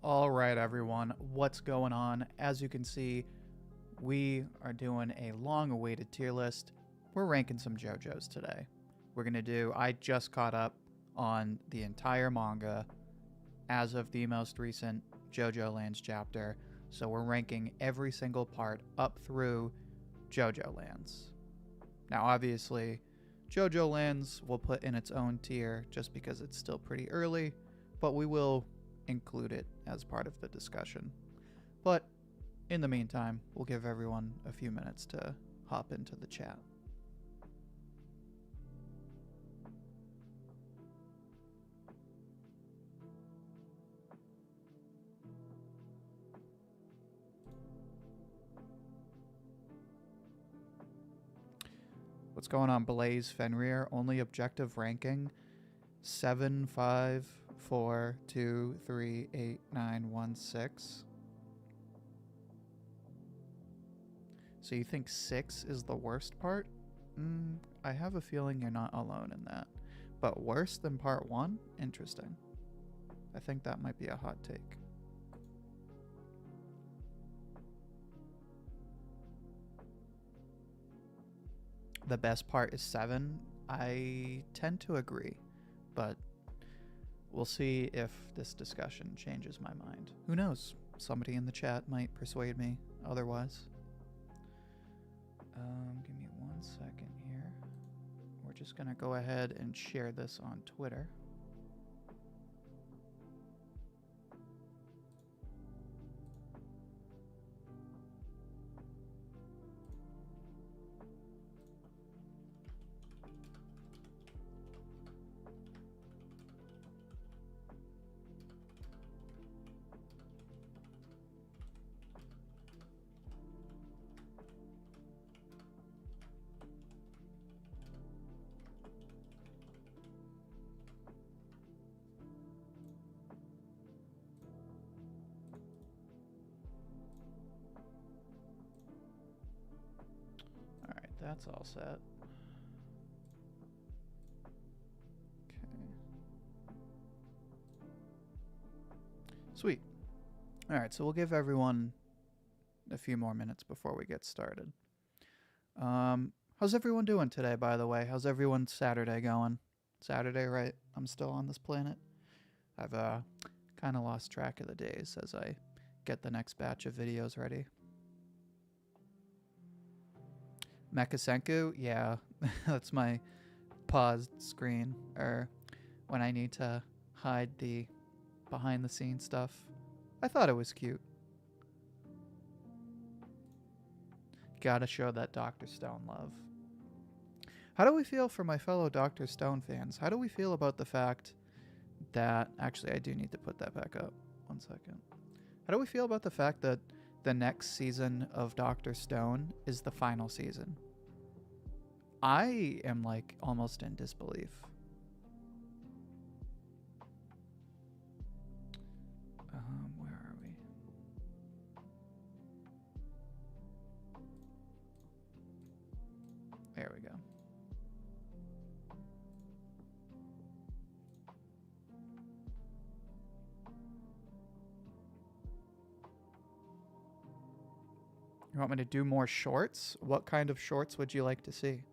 All right, everyone, what's going on? As you can see, we are doing a long-awaited tier list. We're ranking some JoJo's today. I just caught up on the entire manga as of the most recent JoJo Lands chapter, so we're ranking every single part up through JoJo Lands. Now, obviously, JoJo Lands will put in its own tier just because it's still pretty early, but we will include it as part of the discussion. But in the meantime, we'll give everyone a few minutes to hop into the chat. What's going on, Blaze Fenrir? Only objective ranking 7, 5, 4, 2, 3, 8, 9, 1, 6. So you think 6 is the worst part? I have a feeling you're not alone in that. But worse than part 1? Interesting. I think that might be a hot take. The best part is 7. I tend to agree, but we'll see if this discussion changes my mind. Who knows? Somebody in the chat might persuade me otherwise. Give me 1 second here. We're just gonna go ahead and share this on Twitter. That's all set. Okay. Sweet. All right, so we'll give everyone a few more minutes before we get started. How's everyone doing today, by the way? How's everyone's Saturday going? Saturday, right? I'm still on this planet. I've kind of lost track of the days as I get the next batch of videos ready. Mechasenku, yeah, that's my paused screen, or when I need to hide the behind the scenes stuff. I thought it was cute. Gotta show that Dr. Stone love. How do we feel for my fellow Dr. Stone fans? How do we feel about the fact that, actually I do need to put that back up. 1 second. How do we feel about the fact that the next season of Dr. Stone is the final season? I am like almost in disbelief. Where are we? There we go. You want me to do more shorts? What kind of shorts would you like to see?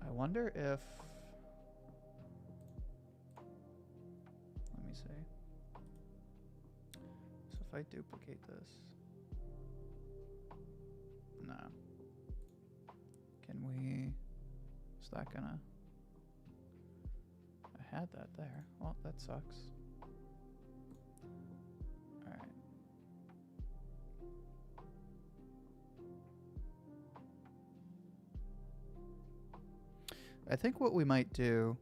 I wonder if... Let me see. So if I duplicate this... No. Can we... Is that gonna... I had that there. Well, that sucks. Alright. I think what we might do...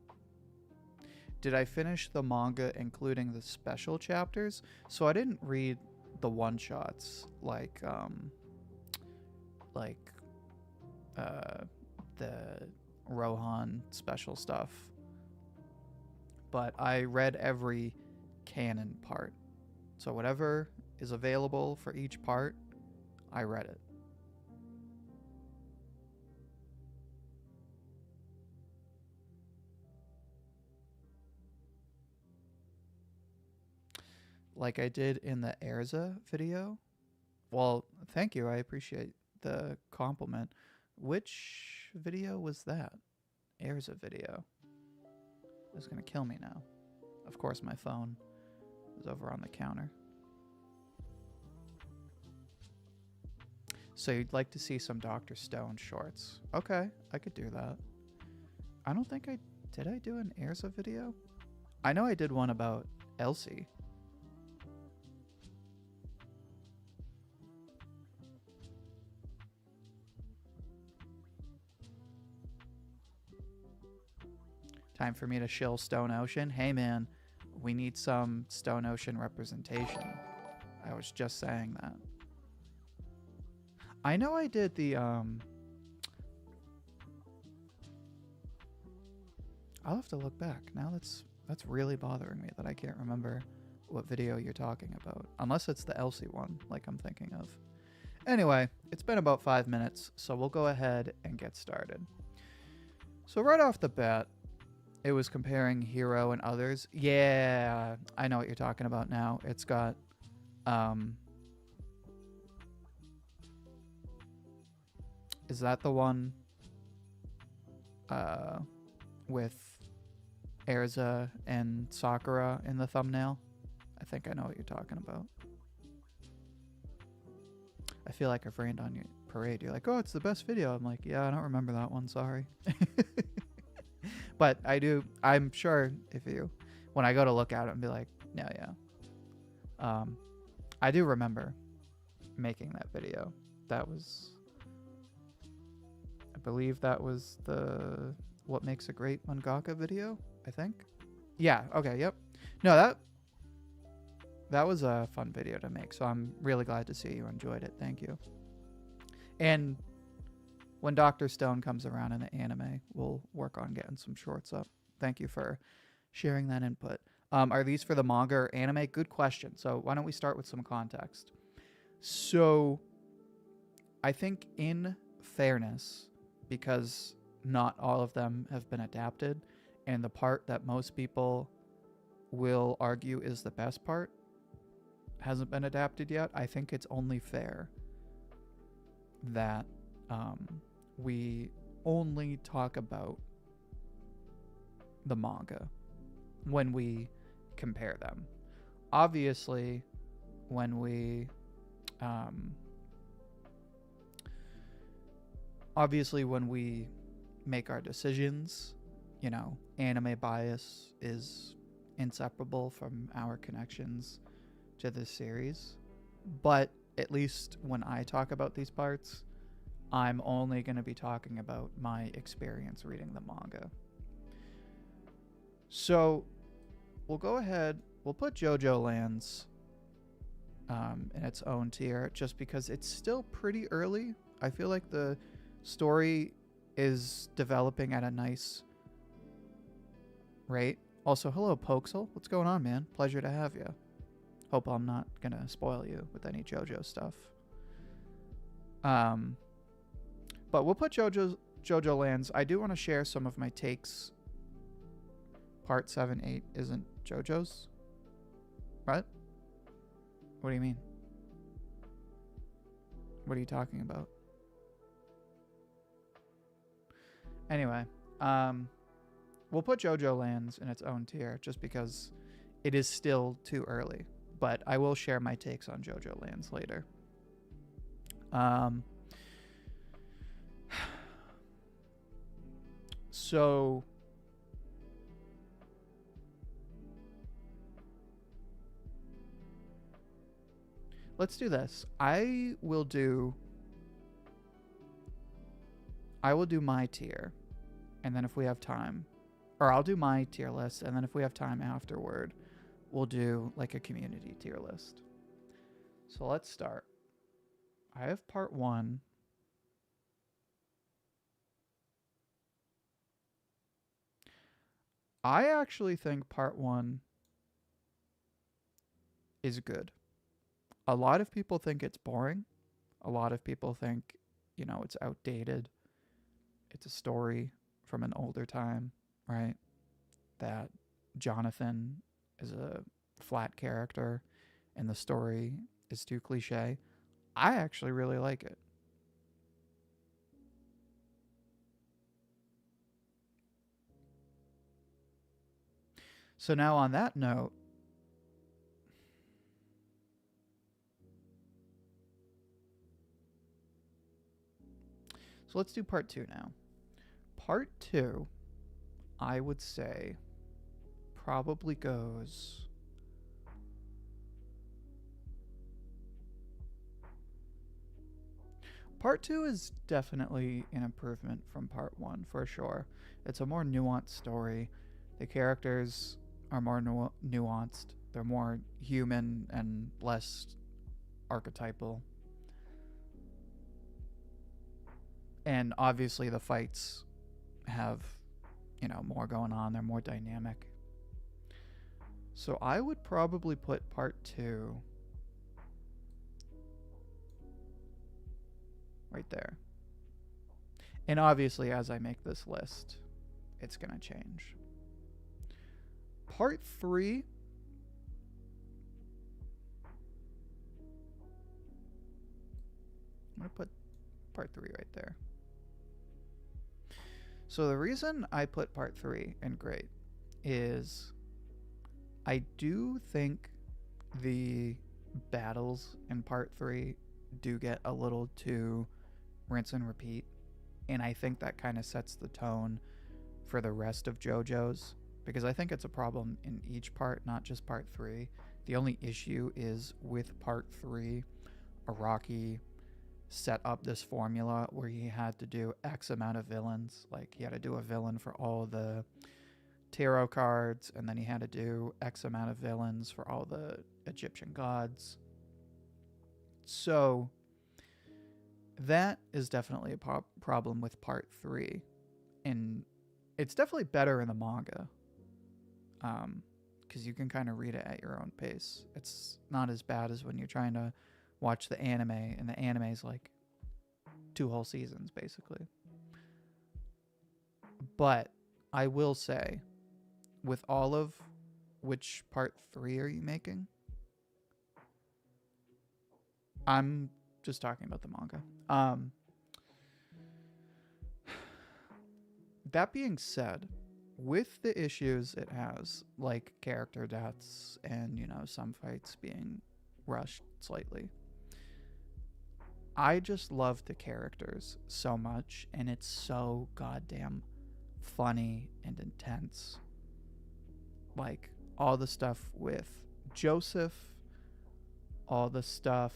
Did I finish the manga including the special chapters? So I didn't read the one-shots like the Rohan special stuff. But I read every canon part. So whatever is available for each part, I read it. Like I did in the Erza video. Well, thank you. I appreciate the compliment. Which video was that? Erza video. It's going to kill me now. Of course, my phone is over on the counter. So you'd like to see some Dr. Stone shorts. Okay, I could do that. I don't think I... Did I do an Erza video? I know I did one about Elsie. Time for me to shill Stone Ocean. Hey man, we need some Stone Ocean representation. I was just saying that. I know I did the I'll have to look back. Now that's really bothering me that I can't remember what video you're talking about. Unless it's the Elsie one, like I'm thinking of. Anyway, it's been about 5 minutes, so we'll go ahead and get started. So right off the bat, it was comparing Hero and others. Yeah, I know what you're talking about now. It's got is that the one with Erza and Sakura in the thumbnail? I think I know what you're talking about. I feel like I've rained on your parade. You're like, oh, it's the best video. I'm like, yeah, I don't remember that one. Sorry. But I do. I'm sure if you, when I go to look at it and be like, no, yeah. I do remember making that video. That was, I believe that was the What Makes a Great Mangaka video, I think. Yeah, okay, yep. No, that was a fun video to make, so I'm really glad to see you enjoyed it. Thank you. And when Dr. Stone comes around in the anime, we'll work on getting some shorts up. Thank you for sharing that input. Are these for the manga or anime? Good question. So why don't we start with some context? So I think in fairness, because not all of them have been adapted, and the part that most people will argue is the best part hasn't been adapted yet, I think it's only fair that we only talk about the manga when we compare them. Obviously, when we make our decisions, you know, anime bias is inseparable from our connections to this series. But at least when I talk about these parts, I'm only going to be talking about my experience reading the manga. So we'll go ahead, we'll put JoJo Lands in its own tier just because it's still pretty early. I feel like the story is developing at a nice rate. Also, hello Pokesel, what's going on, man? Pleasure to have you. Hope I'm not gonna spoil you with any JoJo stuff. But we'll put JoJo Lands. I do want to share some of my takes. Part 7, 8 isn't JoJo's? What? What do you mean? What are you talking about? Anyway, we'll put JoJo Lands in its own tier just because it is still too early. But I will share my takes on JoJo Lands later. So let's do this. I will do my tier, and then if we have time, or I'll do my tier list, and then if we have time afterward, we'll do like a community tier list. So let's start. I have part 1. I actually think part 1 is good. A lot of people think it's boring. A lot of people think, it's outdated. It's a story from an older time, right? That Jonathan is a flat character and the story is too cliche. I actually really like it. So now on that note, so let's do part 2 now. Part 2, I would say, probably goes... Part 2 is definitely an improvement from part 1, for sure. It's a more nuanced story. The characters are more nuanced. They're more human and less archetypal. And obviously the fights have, more going on. They're more dynamic. So I would probably put part 2 right there. And obviously, as I make this list, it's going to change. Part 3. I'm going to put part 3 right there. So the reason I put part 3 in great is I do think the battles in part 3 do get a little too rinse and repeat, and I think that kind of sets the tone for the rest of JoJo's, because I think it's a problem in each part, not just part 3. The only issue is with part 3, Araki set up this formula where he had to do X amount of villains. Like, he had to do a villain for all the tarot cards, and then he had to do X amount of villains for all the Egyptian gods. So that is definitely a problem with part 3, and it's definitely better in the manga, because you can kind of read it at your own pace. It's not as bad as when you're trying to watch the anime, and the anime is like 2 whole seasons basically. But I will say, with all of, which part 3 are you making? I'm just talking about the manga. That being said, with the issues it has, like character deaths and, some fights being rushed slightly, I just love the characters so much, and it's so goddamn funny and intense. Like, all the stuff with Joseph, all the stuff,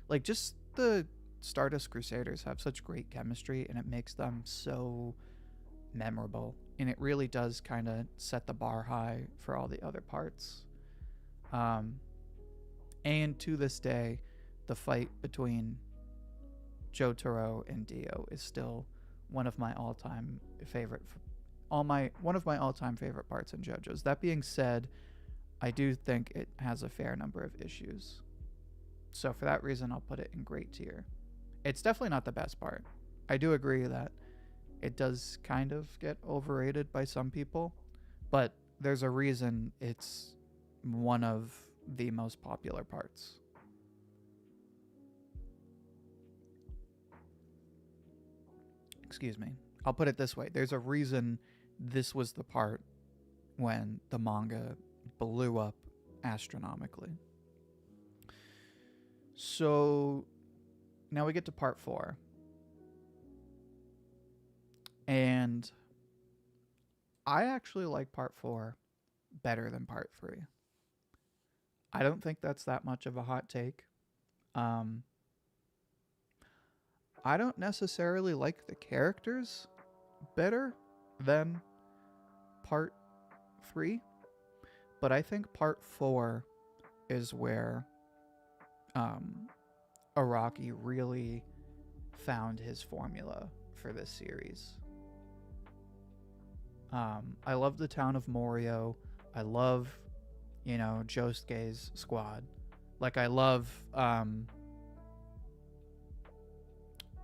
like, just the Stardust Crusaders have such great chemistry, and it makes them so memorable, and it really does kind of set the bar high for all the other parts. And to this day, the fight between Jotaro and Dio is still one of my all-time favorite parts in JoJo's. That being said, I do think it has a fair number of issues. So for that reason, I'll put it in great tier. It's definitely not the best part. I do agree that it does kind of get overrated by some people, but there's a reason it's one of the most popular parts. Excuse me. I'll put it this way. There's a reason this was the part when the manga blew up astronomically. So now we get to part 4. And I actually like part 4 better than part 3. I don't think that's that much of a hot take. I don't necessarily like the characters better than part 3, but I think part 4 is where Araki really found his formula for this series. I love the town of Morio. I love Josuke's squad. Like, I love,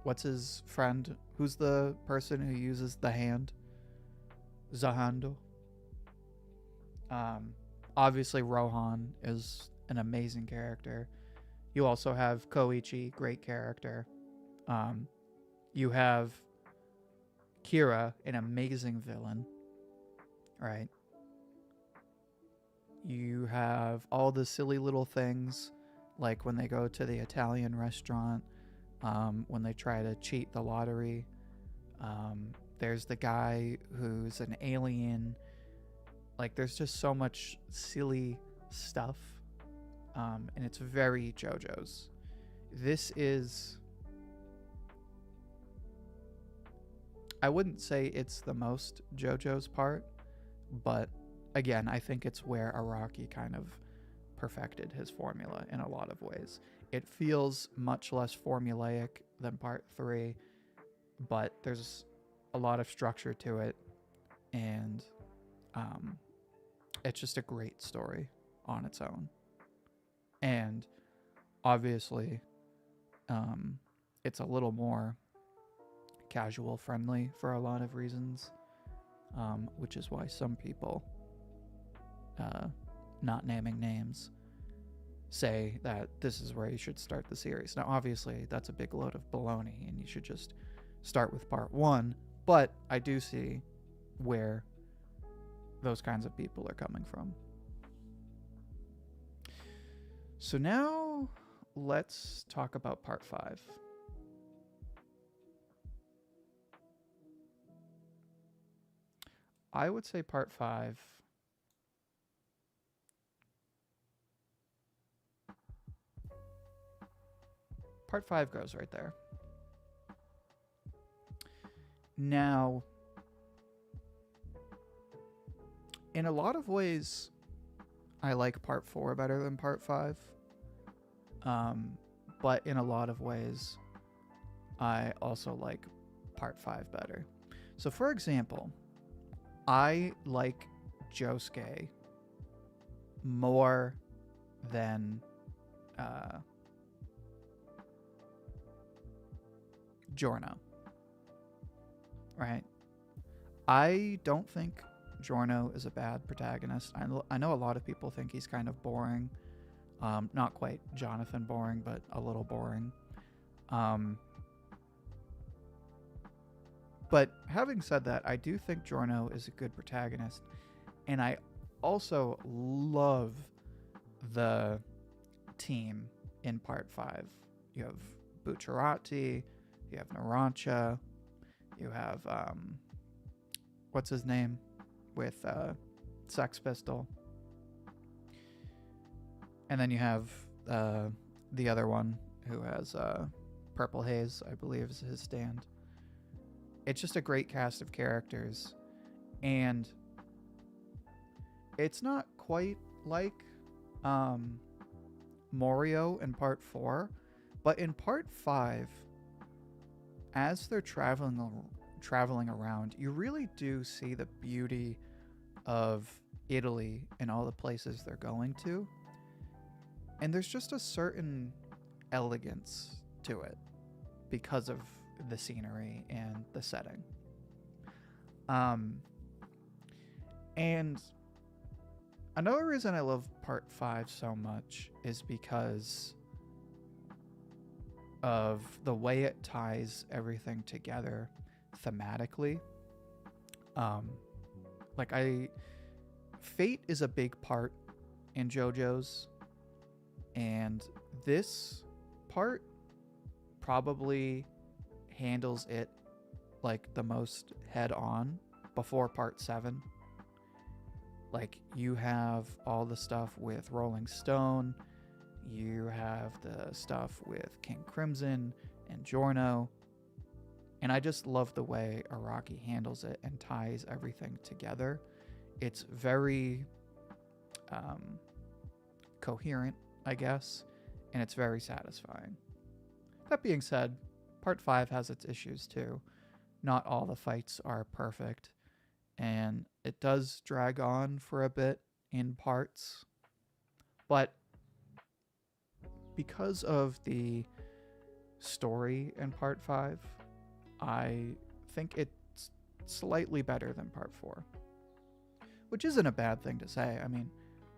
what's his friend? Who's the person who uses the hand? Zahando. Obviously, Rohan is an amazing character. You also have Koichi, great character. You have Kira, an amazing villain, right? You have all the silly little things, like when they go to the Italian restaurant, when they try to cheat the lottery. There's the guy who's an alien. Like, there's just so much silly stuff, and it's very JoJo's. This is... I wouldn't say it's the most JoJo's part, but again, I think it's where Araki kind of perfected his formula in a lot of ways. It feels much less formulaic than part 3, but there's a lot of structure to it, and it's just a great story on its own. And obviously, it's a little more casual friendly for a lot of reasons, which is why some people, not naming names, say that this is where you should start the series. Now, obviously, that's a big load of baloney, and you should just start with part 1, but I do see where those kinds of people are coming from. So now, let's talk about part 5. I would say part 5 goes right there. Now, in a lot of ways, I like part 4 better than part 5. But in a lot of ways, I also like part 5 better. So, for example, I like Josuke more than Giorno, right? I don't think Giorno is a bad protagonist. I know a lot of people think he's kind of boring. Not quite Jonathan boring, but a little boring. But having said that, I do think Giorno is a good protagonist. And I also love the team in part 5. You have Bucciarati, you have Narancia, you have, what's his name? With Sex Pistol. And then you have the other one who has Purple Haze, I believe is his stand. It's just a great cast of characters. And it's not quite like Morio in part 4, but in part 5, as they're traveling around, you really do see the beauty of Italy and all the places they're going to. And there's just a certain elegance to it because of the scenery and the setting. And another reason I love part 5 so much is because of the way it ties everything together thematically. Fate is a big part in JoJo's, and this part probably handles it like the most head on before part 7. Like, you have all the stuff with Rolling Stone, you have the stuff with King Crimson and Giorno, and I just love the way Araki handles it and ties everything together. It's very coherent, I guess, and it's very satisfying. That being said, part 5 has its issues too. Not all the fights are perfect, and it does drag on for a bit in parts. But because of the story in part 5, I think it's slightly better than part 4, which isn't a bad thing to say. I mean,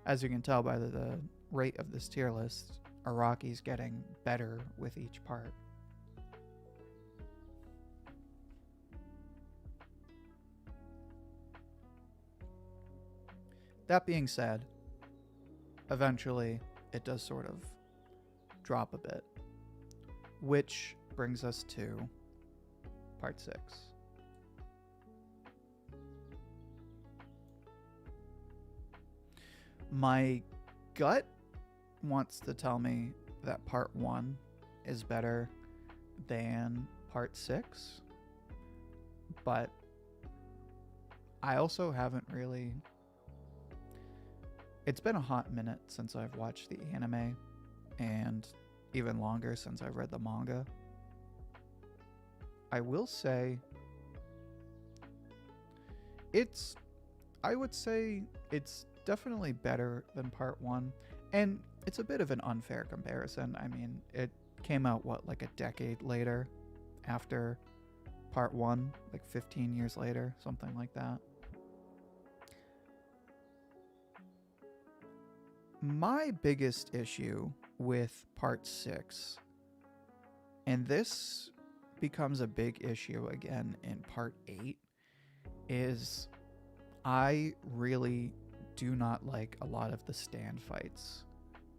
as you can tell by the rate of this tier list, Araki's getting better with each part. That being said, eventually it does sort of drop a bit, which brings us to part 6. My gut wants to tell me that part 1 is better than part 6, but I also haven't really... It's been a hot minute since I've watched the anime, and even longer since I've read the manga. I will say I would say it's definitely better than part 1, and it's a bit of an unfair comparison. I mean, it came out, like a decade later after part 1, like 15 years later, something like that. My biggest issue with part 6, and this becomes a big issue again in part 8, is I really do not like a lot of the stand fights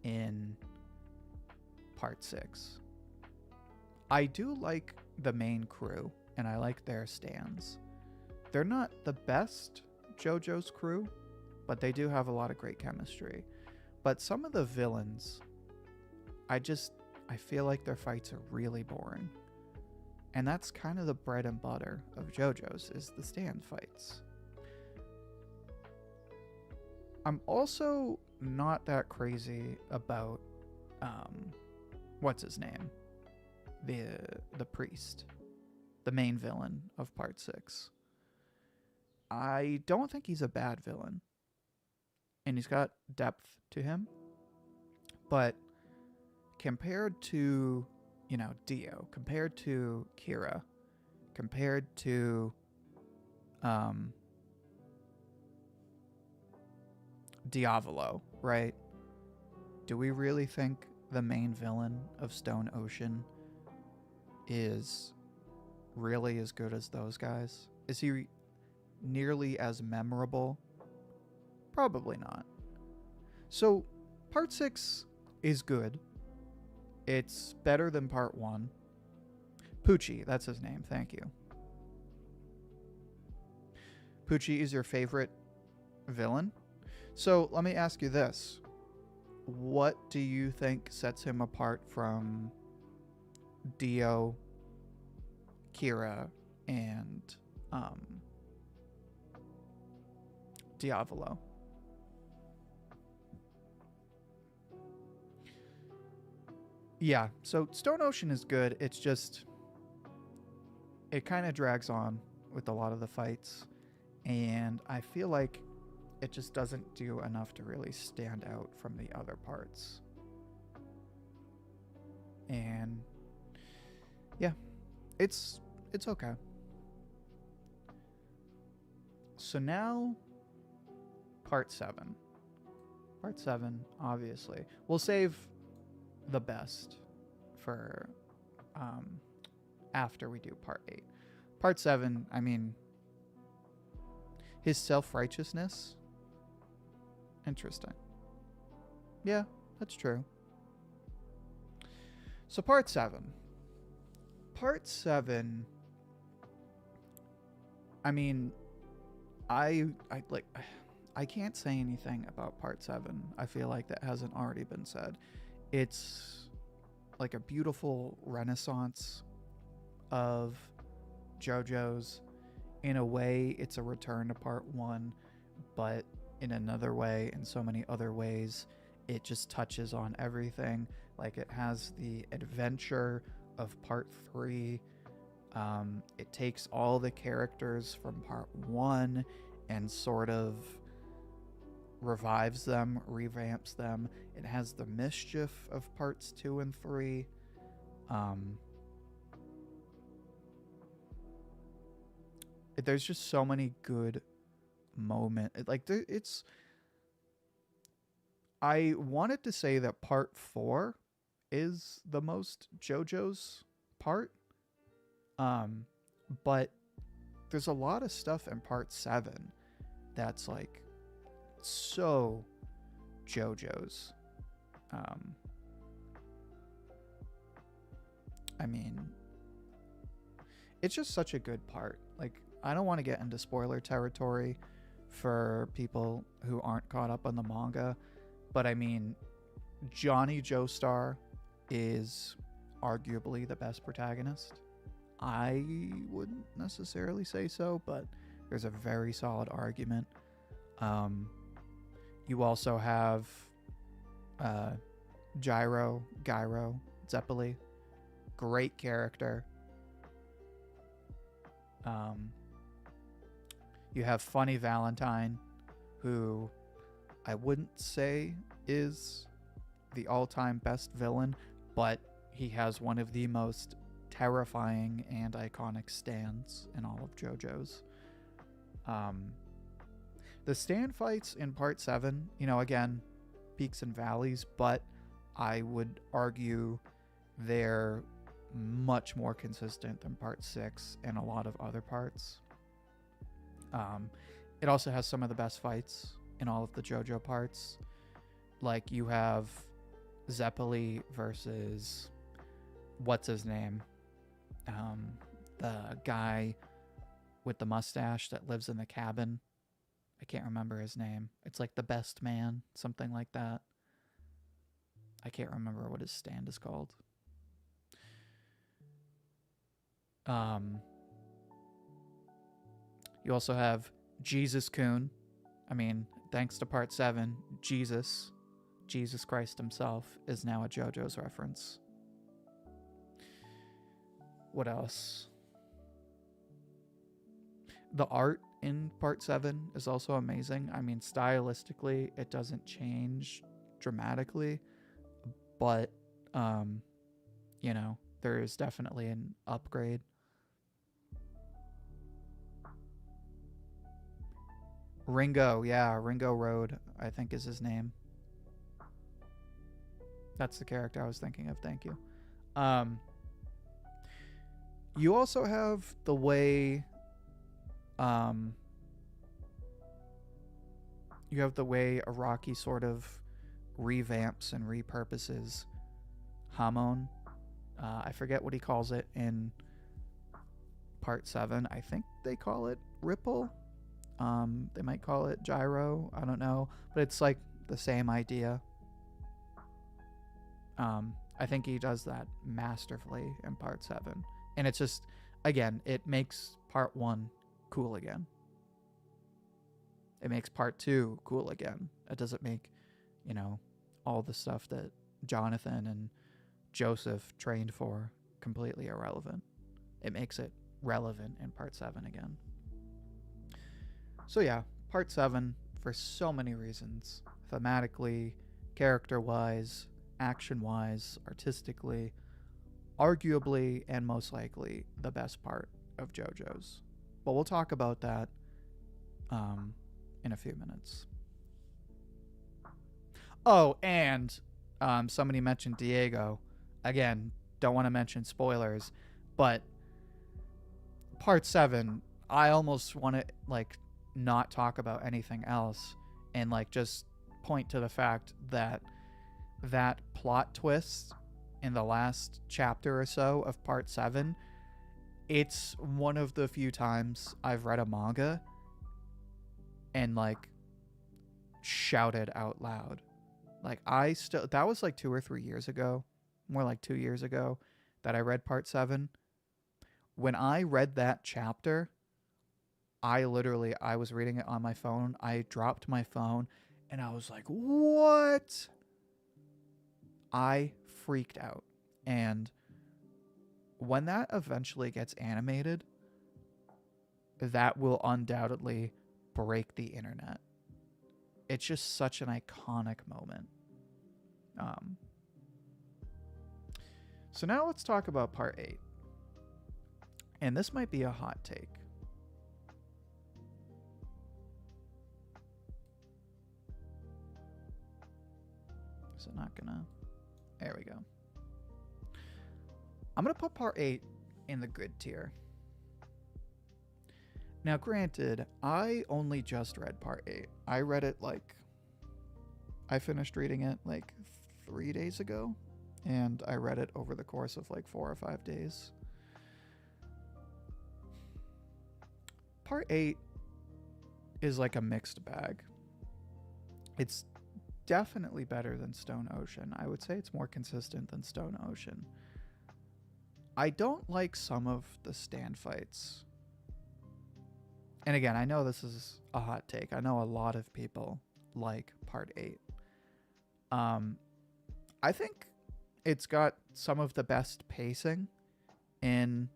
in part 6. I do like the main crew, and I like their stands. They're not the best JoJo's crew, but they do have a lot of great chemistry. But some of the villains, I feel like their fights are really boring. And that's kind of the bread and butter of JoJo's, is the stand fights. I'm also not that crazy about, what's his name? The priest. The main villain of part 6. I don't think he's a bad villain. And he's got depth to him. But compared to, Dio, compared to Kira, compared to Diavolo, right? Do we really think the main villain of Stone Ocean is really as good as those guys? Is he nearly as memorable? Probably not. So, part 6 is good. It's better than part 1. Pucci, that's his name, thank you. Pucci is your favorite villain? So, let me ask you this. What do you think sets him apart from Dio, Kira, and Diavolo? Yeah, so Stone Ocean is good. It's just, it kind of drags on with a lot of the fights, and I feel like it just doesn't do enough to really stand out from the other parts. And yeah, it's okay. So now, part 7. Part 7, obviously. We'll save the best for after we do part 8. Part 7, I mean, his self-righteousness, interesting. Yeah, that's true. So part 7, I mean, I can't say anything about part 7. I feel like that hasn't already been said. It's like a beautiful renaissance of JoJo's. In a way, it's a return to part 1, but in another way, in so many other ways, it just touches on everything. Like, it has the adventure of part 3. It takes all the characters from part 1 and sort of revives them, revamps them. It has the mischief of parts 2 and 3. There's just so many good moments. It's. I wanted to say that part 4 is the most JoJo's part, but there's a lot of stuff in part 7 that's like so JoJo's. I mean, it's just such a good part. Like, I don't want to get into spoiler territory for people who aren't caught up on the manga, but I mean, Johnny Joestar is arguably the best protagonist. I wouldn't necessarily say so, but there's a very solid argument. You also have Gyro Zeppeli. Great character. You have Funny Valentine, who I wouldn't say is the all-time best villain, but he has one of the most terrifying and iconic stands in all of JoJo's. The stand fights in part 7, again, peaks and valleys, but I would argue they're much more consistent than part 6 and a lot of other parts. It also has some of the best fights in all of the JoJo parts. Like, you have Zeppeli versus what's his name? The guy with the mustache that lives in the cabin. I can't remember his name. It's like the best man, something like that. I can't remember what his stand is called. You also have Jesus Kun. I mean, thanks to part 7, Jesus Christ himself is now a JoJo's reference. What else? The art in part 7 is also amazing. I mean, stylistically, it doesn't change dramatically, but, there is definitely an upgrade. Ringo Road, I think is his name. That's the character I was thinking of, thank you. You also have the way Araki sort of revamps and repurposes Hamon. I forget what he calls it in part 7. I think they call it Ripple. They might call it Gyro. I don't know. But it's like the same idea. I think he does that masterfully in part 7. And it's just, again, it makes part 1 cool again. It makes part 2 cool again. It doesn't make, all the stuff that Jonathan and Joseph trained for completely irrelevant. It makes it relevant in part 7 again. So yeah, part 7, for so many reasons, thematically, character-wise, action-wise, artistically, arguably and most likely the best part of JoJo's. But we'll talk about that in a few minutes. Oh, and somebody mentioned Diego. Again, don't want to mention spoilers, but part 7, I almost want to not talk about anything else and just point to the fact that plot twist in the last chapter or so of part 7, it's one of the few times I've read a manga and shouted out loud. That was 2 or 3 years ago, more like 2 years ago, that I read part 7. When I read that chapter, I was reading it on my phone. I dropped my phone and I was like, what? I freaked out. And when that eventually gets animated, that will undoubtedly break the internet. it's just such an iconic moment. Um, so now let's talk about part 8. And this might be a hot take. Is it not gonna? There we go. I'm gonna put part 8 in the good tier. Now, granted, I only just read part 8. I read it I finished reading it 3 days ago, and I read it over the course of 4 or 5 days. Part 8 is a mixed bag. It's definitely better than Stone Ocean. I would say it's more consistent than Stone Ocean. I don't like some of the stand fights. And again, I know this is a hot take. I know a lot of people like part 8. I think it's got some of the best pacing in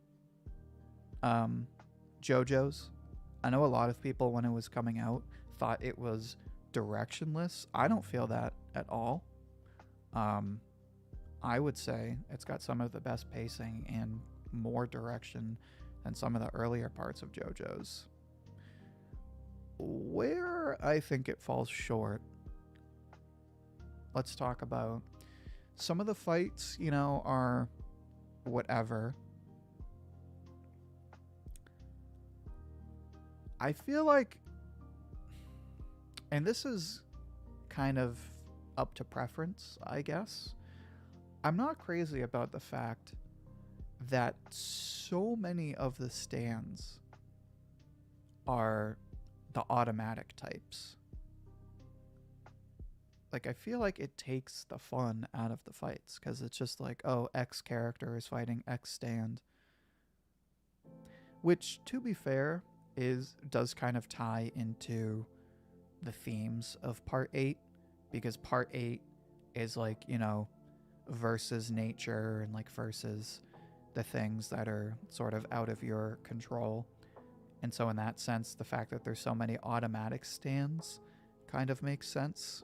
JoJo's. I know a lot of people, when it was coming out, thought it was directionless. I don't feel that at all. I would say it's got some of the best pacing and more direction than some of the earlier parts of JoJo's. Where I think it falls short, let's talk about some of the fights, are whatever. I feel like, and this is kind of up to preference, I guess. I'm not crazy about the fact that so many of the stands are the automatic types. I feel like it takes the fun out of the fights, because it's just oh, X character is fighting X stand. Which, to be fair, does kind of tie into the themes of part 8, because part 8 is versus nature and versus the things that are sort of out of your control. And so in that sense, the fact that there's so many automatic stands kind of makes sense.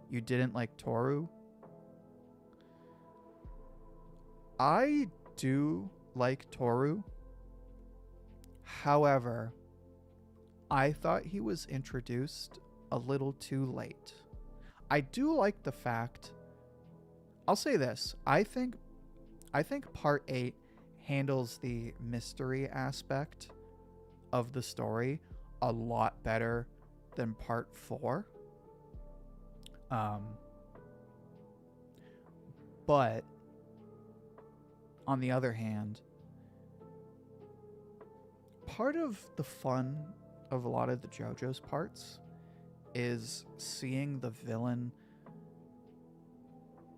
You didn't like Toru. I do like Toru. However, I thought he was introduced a little too late. I do like the fact, I'll say this, I think part 8 handles the mystery aspect of the story a lot better than part 4. But on the other hand, part of the fun of a lot of the JoJo's parts is seeing the villain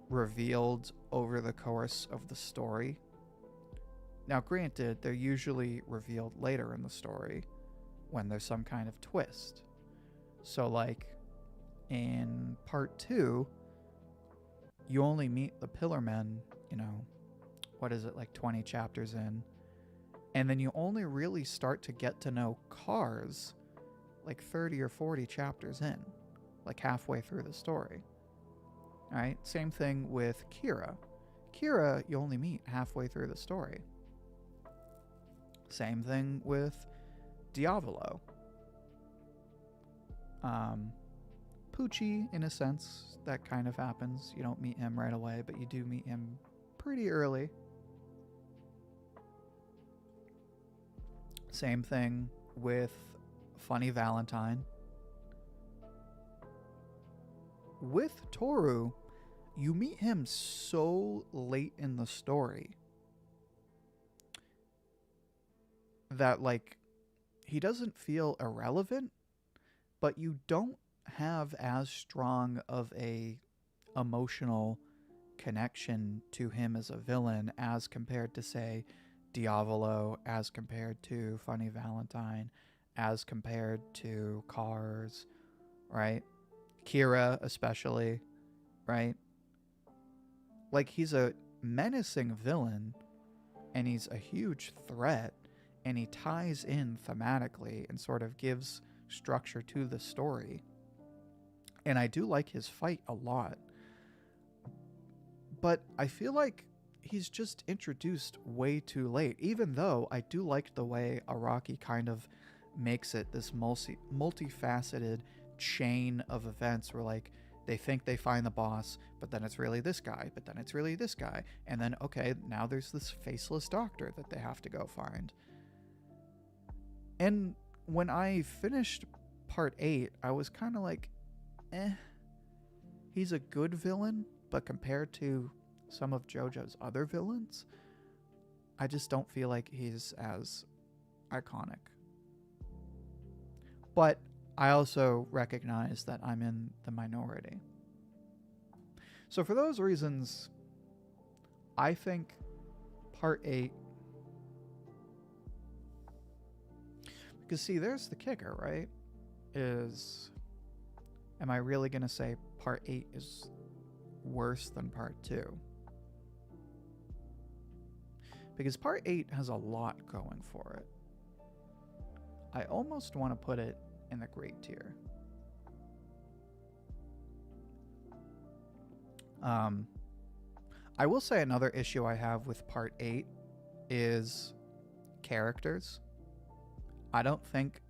revealed over the course of the story. Now, granted, they're usually revealed later in the story when there's some kind of twist. So, in part 2, you only meet the Pillar Men, 20 chapters in. And then you only really start to get to know Cars 30 or 40 chapters in, halfway through the story. All right, same thing with Kira. Kira, you only meet halfway through the story. Same thing with Diavolo. Pucci, in a sense, that kind of happens. You don't meet him right away, but you do meet him pretty early. Same thing with Funny Valentine. With Toru, you meet him so late in the story that he doesn't feel irrelevant, but you don't have as strong of a emotional connection to him as a villain as compared to, say, Diavolo, as compared to Funny Valentine, as compared to Cars, right? Kira especially, right? He's a menacing villain and he's a huge threat, and he ties in thematically and sort of gives structure to the story. And I do like his fight a lot. But I feel like he's just introduced way too late, even though I do like the way Araki kind of makes it this multifaceted chain of events where, like, they think they find the boss, but then it's really this guy, but then it's really this guy. And then, okay, now there's this faceless doctor that they have to go find. And when I finished part 8, I was kind of like, he's a good villain, but compared to some of JoJo's other villains, I just don't feel like he's as iconic. But I also recognize that I'm in the minority. So for those reasons, I think part 8... Because see, there's the kicker, right? Am I really going to say part 8 is worse than part 2? Because part 8 has a lot going for it. I almost want to put it in the great tier. I will say another issue I have with part 8 is characters. I don't think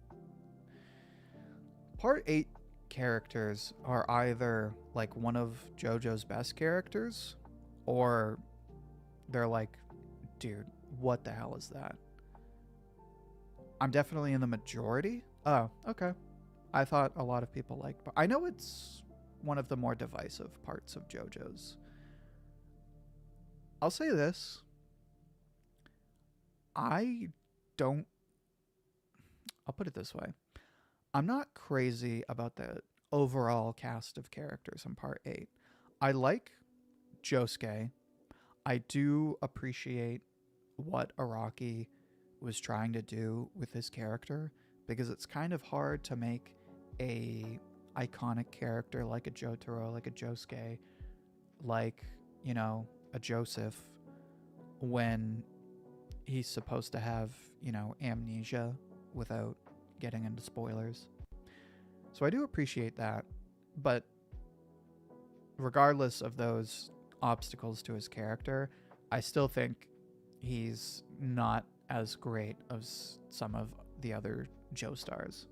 part 8 characters are either like one of JoJo's best characters, or they're like, dude, what the hell is that? I'm definitely in the majority. Oh, okay. I thought a lot of people liked, but I know it's one of the more divisive parts of JoJo's. I'll say this. I'll put it this way. I'm not crazy about the overall cast of characters in part 8. I like Josuke. I do appreciate what Araki was trying to do with his character, because it's kind of hard to make a iconic character like a Jotaro, like a Josuke, like, you know, a Joseph, when he's supposed to have, you know, amnesia, without getting into spoilers. So I do appreciate that, but regardless of those obstacles to his character, I still think he's not as great as some of the other Joestars.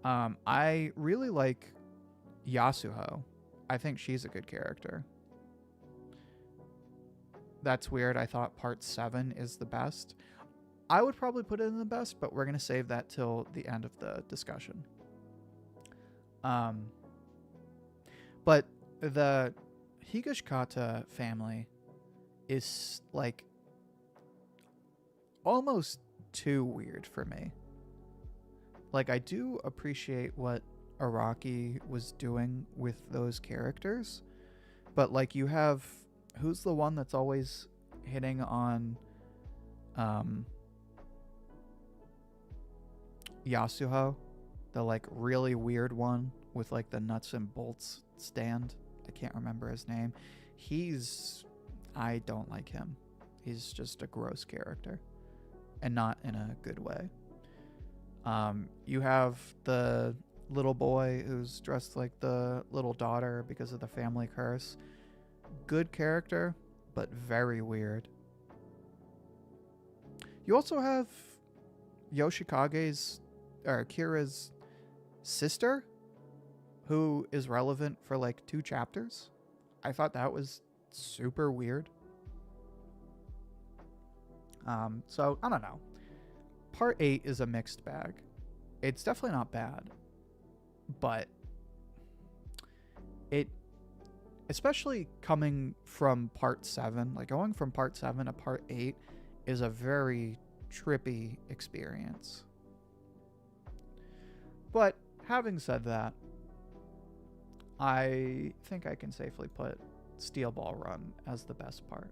I really like Yasuho. I think she's a good character. That's weird. I thought part 7 is the best. I would probably put it in the best, but we're going to save that till the end of the discussion. But the Higashikata family is like almost too weird for me. Like, I do appreciate what Araki was doing with those characters, but like, you have, who's the one that's always hitting on Yasuho, the like really weird one with like the nuts and bolts stand. I can't remember his name. I don't like him. He's just a gross character, and not in a good way. You have the little boy who's dressed like the little daughter because of the family curse. Good character, but very weird. You also have Kira's sister, who is relevant for like 2 chapters. I thought that was super weird. So I don't know. Part 8 is a mixed bag. It's definitely not bad, but it, especially coming from part 7, like going from part 7 to part 8 is a very trippy experience. But having said that, I think I can safely put Steel Ball Run as the best part.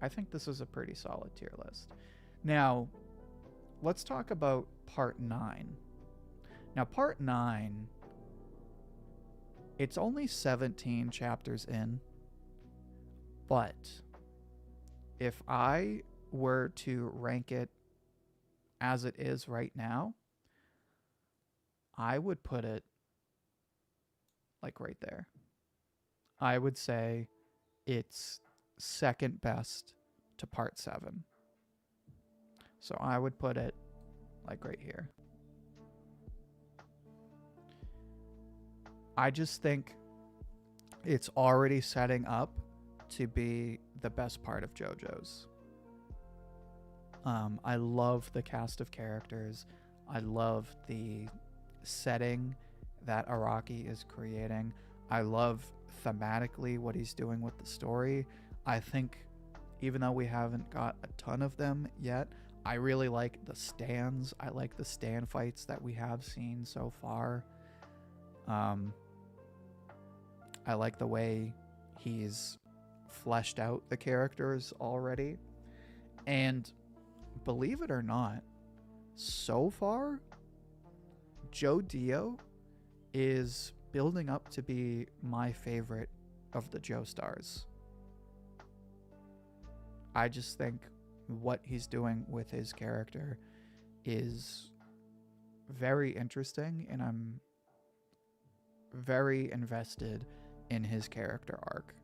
I think this is a pretty solid tier list. Now, let's talk about part 9. Now, part 9, it's only 17 chapters in, but if I were to rank it as it is right now, I would put it like right there. I would say it's second best to part 7. So I would put it like right here. I just think it's already setting up to be the best part of JoJo's. I love the cast of characters. I love the setting that Araki is creating. I love thematically what he's doing with the story. I think even though we haven't got a ton of them yet, I really like the stands. I like the stand fights that we have seen so far. I like the way he's fleshed out the characters already. And believe it or not, so far, JoDio is building up to be my favorite of the Joestars. I just think what he's doing with his character is very interesting, and I'm very invested in his character arc.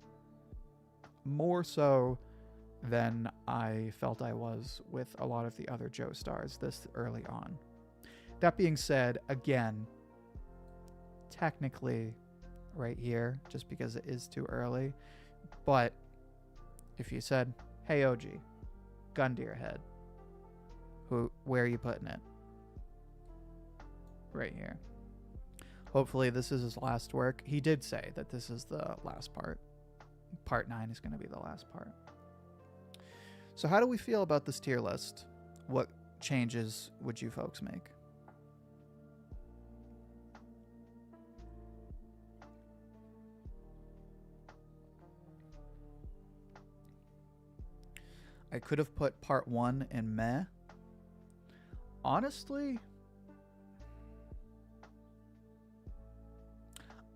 More so than I felt I was with a lot of the other Joestars this early on. That being said, again, technically right here, just because it is too early, but if you said, hey OG, gun to your head, where are you putting it? Right here. Hopefully this is his last work. He did say that this is the last part. Part 9 is going to be the last part. So how do we feel about this tier list? What changes would you folks make? I could have put part 1 in meh. Honestly,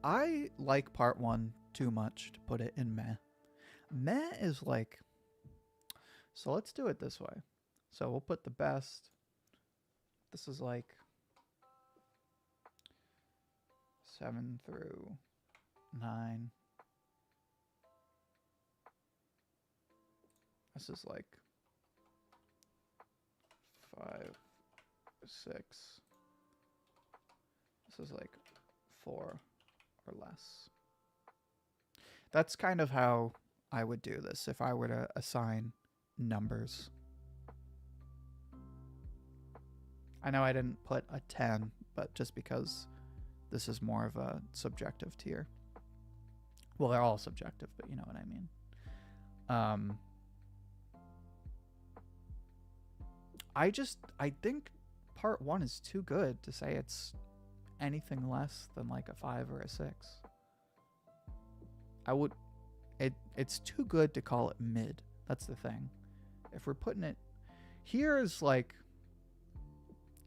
I like part 1 too much to put it in meh. Meh is like... So let's do it this way. So we'll put the best. This is like 7 through 9. This is like 5, 6. This is like 4 or less. That's kind of how I would do this if I were to assign numbers. I know I didn't put a 10, but just because this is more of a subjective tier. Well, they're all subjective, but you know what I mean. I think part 1 is too good to say it's anything less than like a 5 or a 6. It's too good to call it mid. That's the thing. If we're putting it here, is like,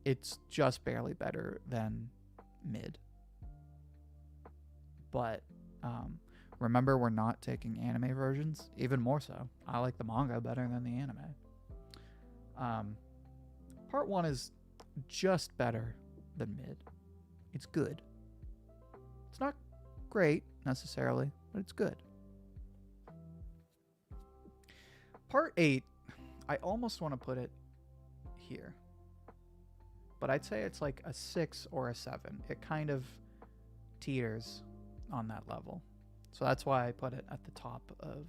it's just barely better than mid. But remember, we're not taking anime versions. Even more so, I like the manga better than the anime. Part 1 is just better than mid. It's good. It's not great necessarily, but it's good. Part 8, I almost want to put it here, but I'd say it's like a 6 or a 7. It kind of teeters on that level. So that's why I put it at the top of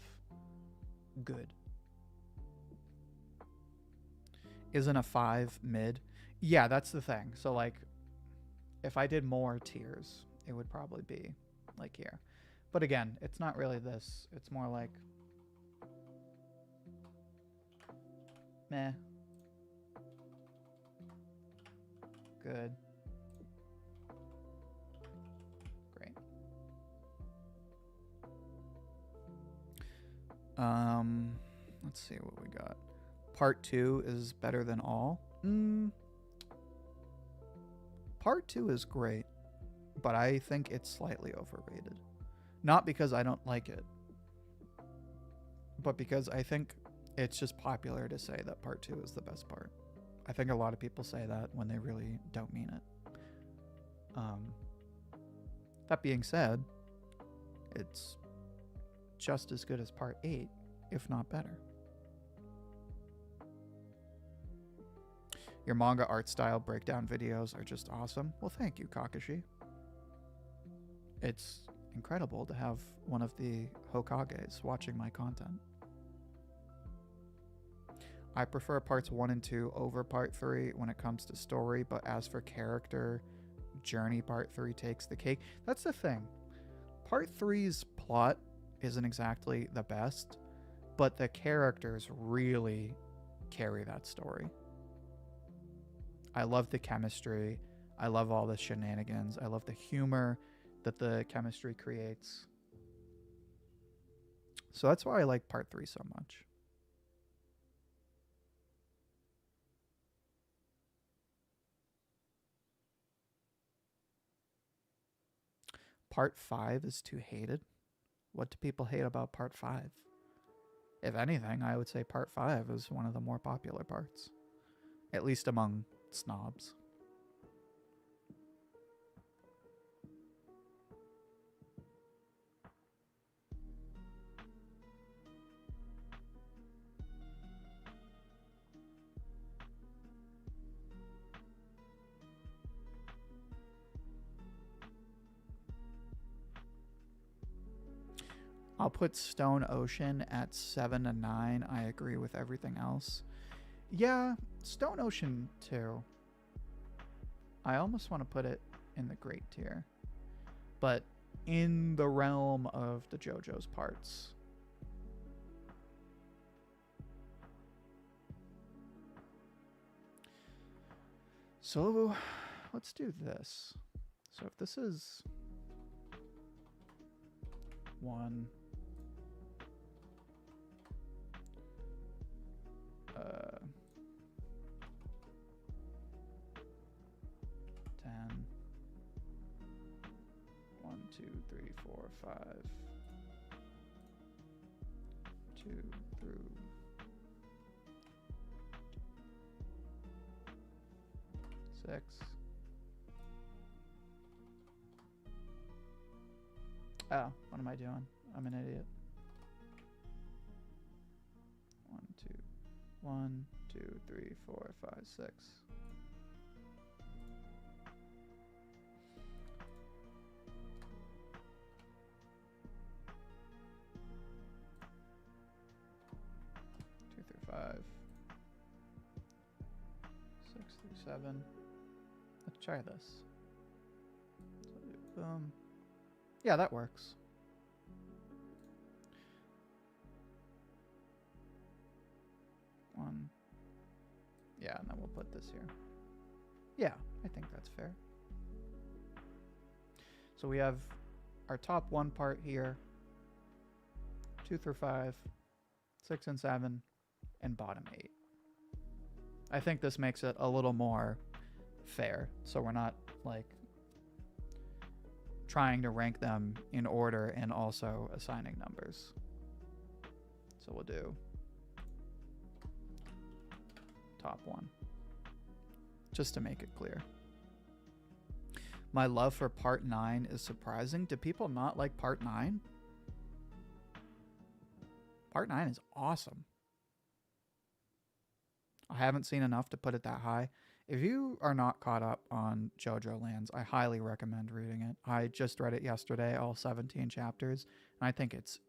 good. Isn't a 5 mid? Yeah, that's the thing. So like, if I did more tiers, it would probably be like here. But again, it's not really this. It's more like meh. Good. Great. Let's see what we got. Part 2 is better than all. Part 2 is great, but I think it's slightly overrated. Not because I don't like it, but because I think It's just popular to say that part 2 is the best part. I think a lot of people say that when they really don't mean it. That being said, it's just as good as part 8, if not better. Your manga art style breakdown videos are just awesome. Well, thank you, Kakashi. It's incredible to have one of the Hokages watching my content. I prefer parts 1 and 2 over part 3 when it comes to story, but as for character, journey, part 3 takes the cake. That's the thing. Part 3's plot isn't exactly the best, but the characters really carry that story. I love the chemistry. I love all the shenanigans. I love the humor that the chemistry creates. So that's why I like part 3 so much. Part 5 is too hated. What do people hate about part 5? If anything, I would say part 5 is one of the more popular parts, at least among snobs. I'll put Stone Ocean at 7 to 9. I agree with everything else. Yeah, Stone Ocean too. I almost want to put it in the great tier, but in the realm of the JoJo's parts. So let's do this. So if this is 1, 10, 1, 2, 3, 4, 5, 2 through 6. Oh, what am I doing? I'm an idiot. 1, 2, 3, 4, 5, 6. Five, 6 through 7. Let's try this. So, boom. Yeah, that works. One. Yeah, and then we'll put this here. Yeah, I think that's fair. So we have our top 1 part here, 2 through 5, 6 and 7, and bottom 8. I think this makes it a little more fair, so we're not like trying to rank them in order and also assigning numbers. So we'll do top 1, just to make it clear. My love for part 9 is surprising. Do people not like part 9? Part 9 is awesome. I haven't seen enough to put it that high. If you are not caught up on JoJo Lands, I highly recommend reading it. I just read it yesterday, all 17 chapters, and I think it's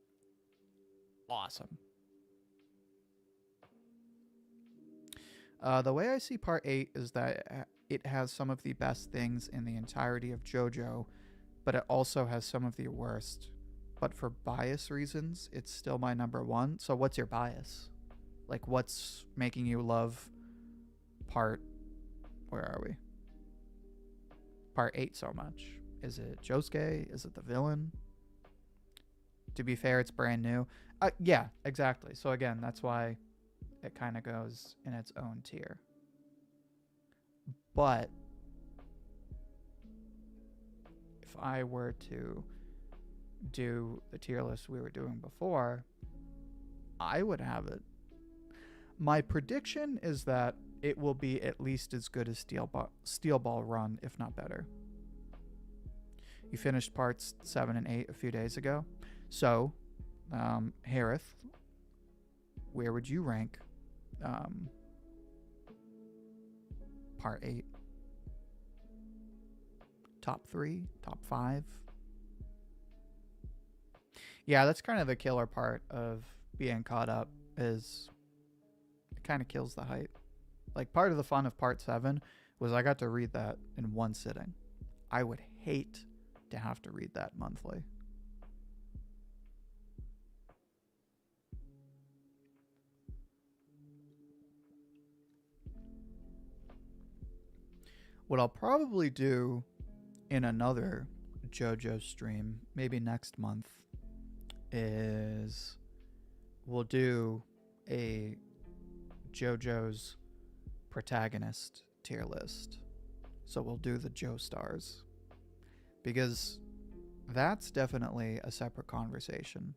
awesome. The way I see part 8 is that it has some of the best things in the entirety of JoJo, but it also has some of the worst. But for bias reasons, it's still my number 1. So what's your bias? Like, what's making you love part... Where are we? Part 8 so much? Is it Josuke? Is it the villain? To be fair, it's brand new. Yeah, exactly. So again, that's why it kind of goes in its own tier. But if I were to do the tier list we were doing before, I would have it My prediction is that it will be at least as good as Steel Ball Run, if not better. You finished parts 7 and 8 a few days ago. So, Harith, where would you rank part 8? Top 3? Top 5? Yeah, that's kind of the killer part of being caught up, is it kind of kills the hype. Like, part of the fun of part 7 was I got to read that in one sitting. I would hate to have to read that monthly. What I'll probably do in another JoJo's stream, maybe next month, is we'll do a JoJo's protagonist tier list. So we'll do the Jo stars, because that's definitely a separate conversation,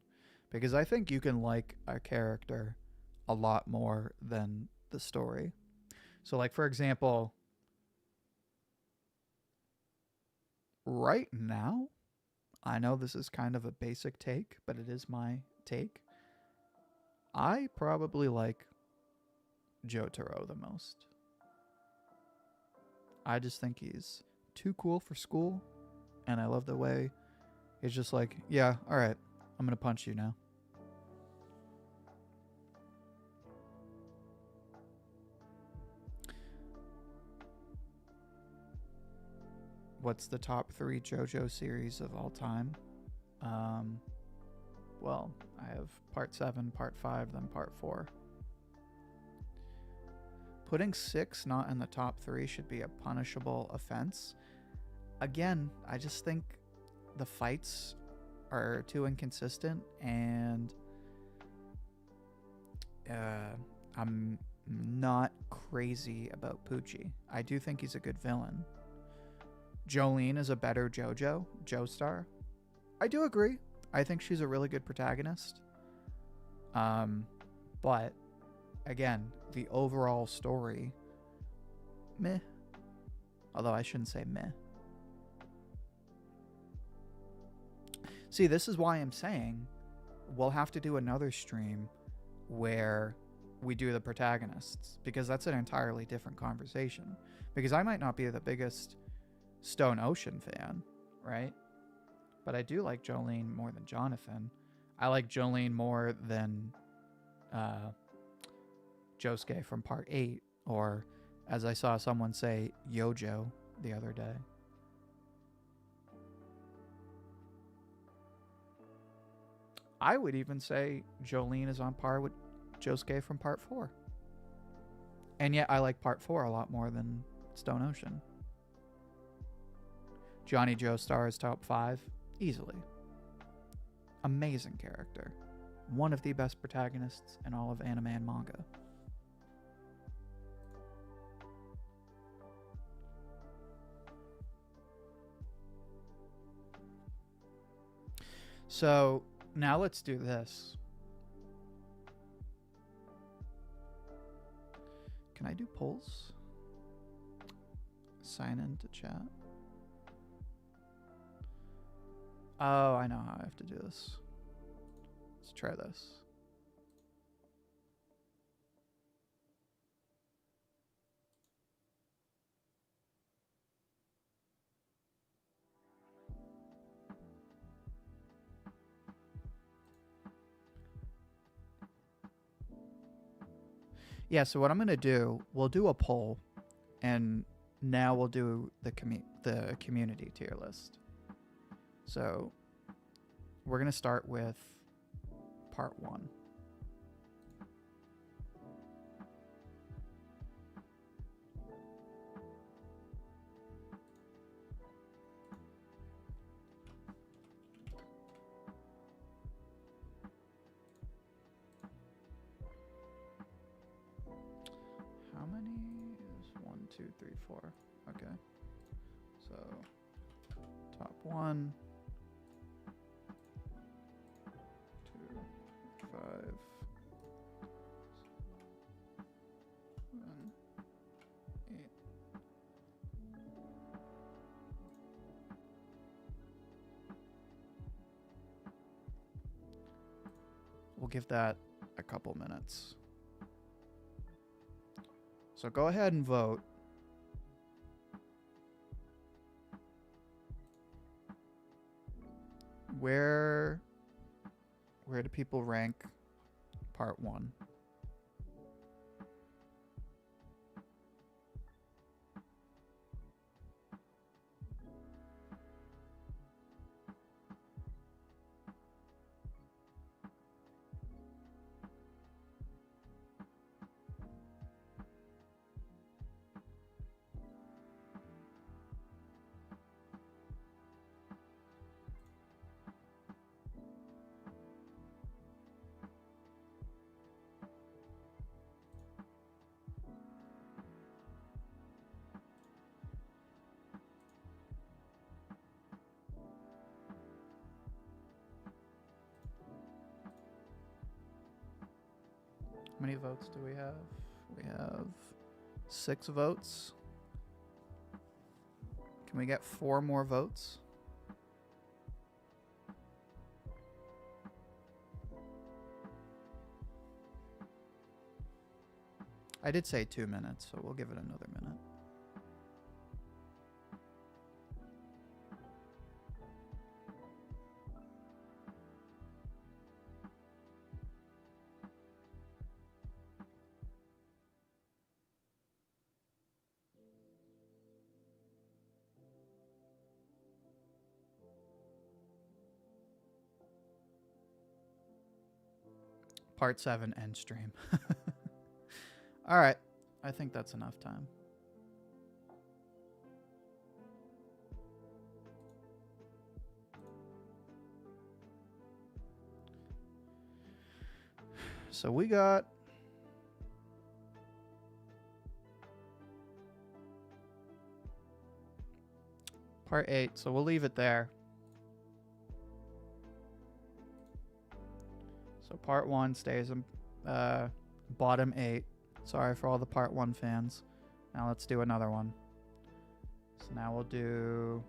because I think you can like a character a lot more than the story. So, like, for example, right now, I know this is kind of a basic take, but it is my take. I probably like Jotaro the most. I just think he's too cool for school, and I love the way he's just like, yeah, all right, I'm going to punch you now. What's the top 3 JoJo series of all time? Well, I have part 7, part 5, then part 4. Putting 6 not in the top 3 should be a punishable offense. Again, I just think the fights are too inconsistent, and I'm not crazy about Poochie. I do think he's a good villain. Jolene is a better JoJo, Joestar. I do agree. I think she's a really good protagonist. But again, the overall story, meh. Although I shouldn't say meh. See, this is why I'm saying we'll have to do another stream where we do the protagonists, because that's an entirely different conversation. Because I might not be the biggest Stone Ocean fan, right? But I do like Jolene more than Jonathan. I like Jolene more than Josuke from part 8, or as I saw someone say, Yojo the other day. I would even say Jolene is on par with Josuke from part 4. And yet I like part 4 a lot more than Stone Ocean. Johnny Joestar is top 5, easily. Amazing character. One of the best protagonists in all of anime and manga. So, now let's do this. Can I do polls? Sign into chat. Oh, I know how I have to do this. Let's try this. Yeah, so what I'm going to do, we'll do a poll, and now we'll do the community tier list. So we're going to start with part 1. How many is 1, 2, 3, 4? Okay. So top 1, 2, 5, we'll give that a couple minutes. So go ahead and vote. Where do people rank part 1? How many votes do we have? We have 6 votes. Can we get 4 more votes? I did say 2 minutes, so we'll give it another minute. Part 7 end stream. All right. I think that's enough time. So we got part 8, so we'll leave it there. So part 1 stays in bottom 8. Sorry for all the part 1 fans. Now let's do another one. So now we'll do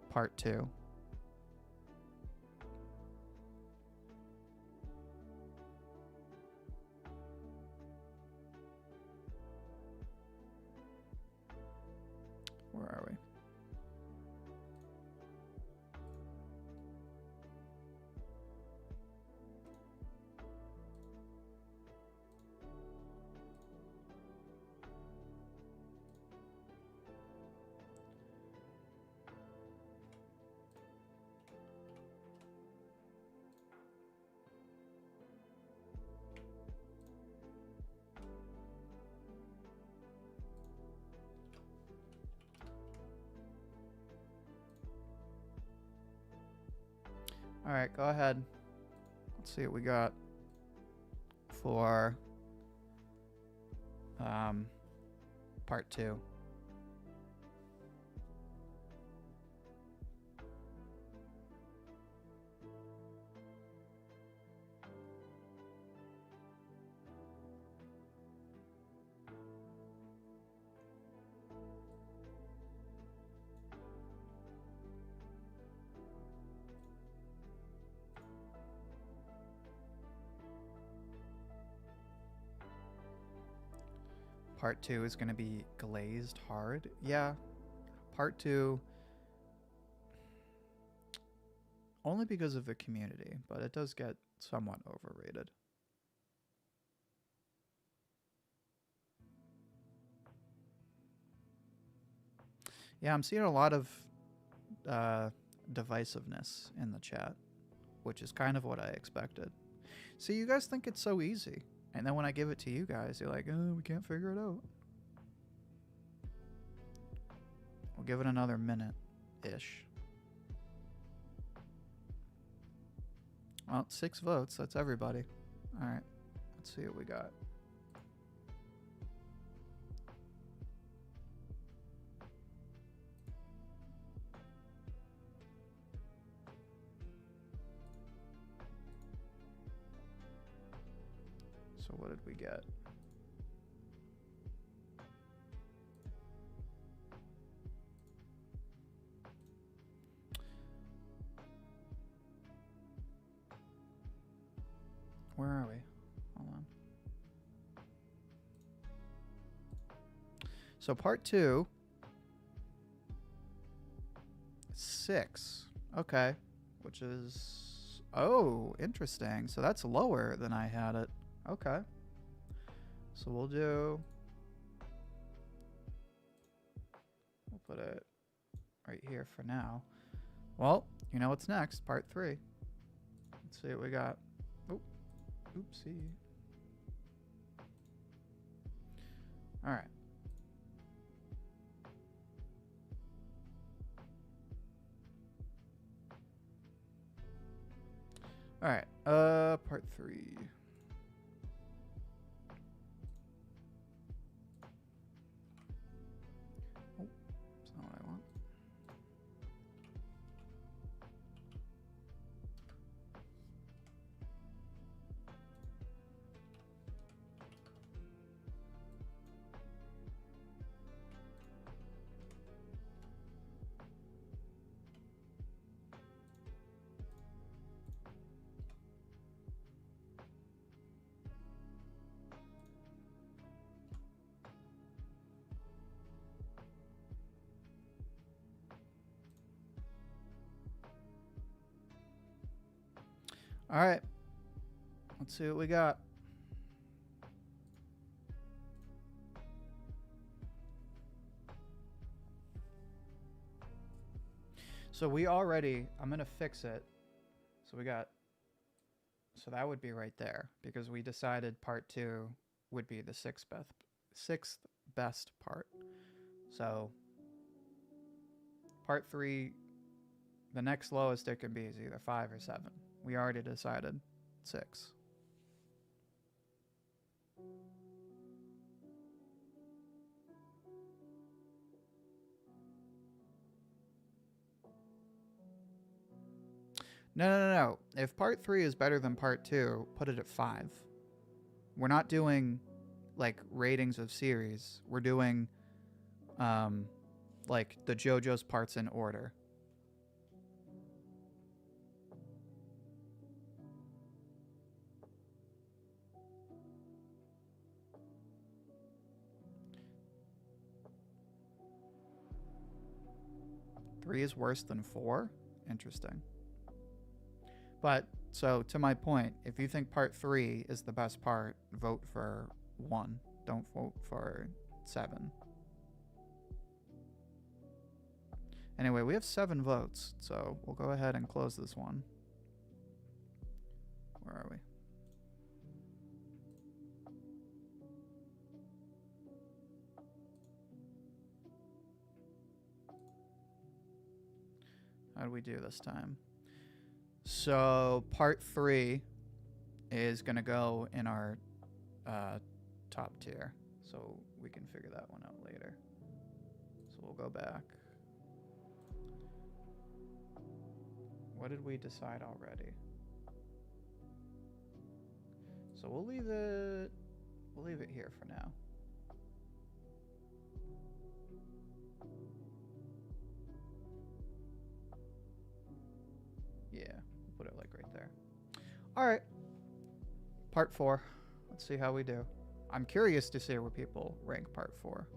part 2. Where are we? All right, go ahead. Let's see what we got for part 2. Part 2 is going to be glazed hard. Yeah, part 2, only because of the community, but it does get somewhat overrated. Yeah, I'm seeing a lot of divisiveness in the chat, which is kind of what I expected. See, you guys think it's so easy. And then when I give it to you guys, you're like, oh, we can't figure it out. We'll give it another minute-ish. Well, 6 votes. That's everybody. All right. Let's see what we got. So what did we get? Where are we? Hold on. So part 2, 6. Okay. Which is... Oh, interesting. So that's lower than I had it. Okay. So we'll do... We'll put it right here for now. Well, you know what's next? Part 3. Let's see what we got. Oh, oopsie. All right. All right. Part 3. Oh, that's not what I want. All right. Let's see what we got. So we already, I'm going to fix it. So we got, so that would be right there because we decided part 2 would be the sixth best part. So part 3, the next lowest it can be is either 5 or 7. We already decided 6. No. If part 3 is better than part 2, put it at 5. We're not doing like ratings of series. We're doing like the JoJo's parts in order. Three is worse than 4? Interesting. But, so to my point, if you think part 3 is the best part, vote for 1. Don't vote for 7. Anyway, we have 7 votes, so we'll go ahead and close this one. Where are we? How do we do this time? So part 3 is going to go in our top tier. So we can figure that one out later. So we'll go back. What did we decide already? So we'll leave it here for now. Yeah, we'll put it like right there. All right. Part 4. Let's see how we do. I'm curious to see where people rank part 4.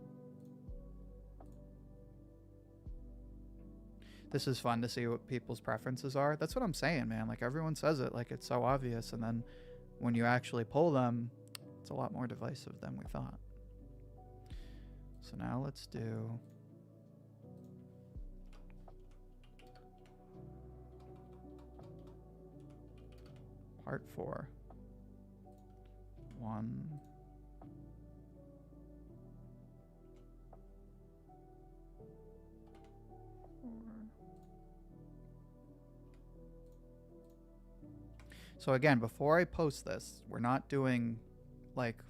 This is fun to see what people's preferences are. That's what I'm saying, man. Like, everyone says it like it's so obvious, and then when you actually pull them, it's a lot more divisive than we thought. So now let's do... Part 4. 1... So again, before I post this, we're not doing like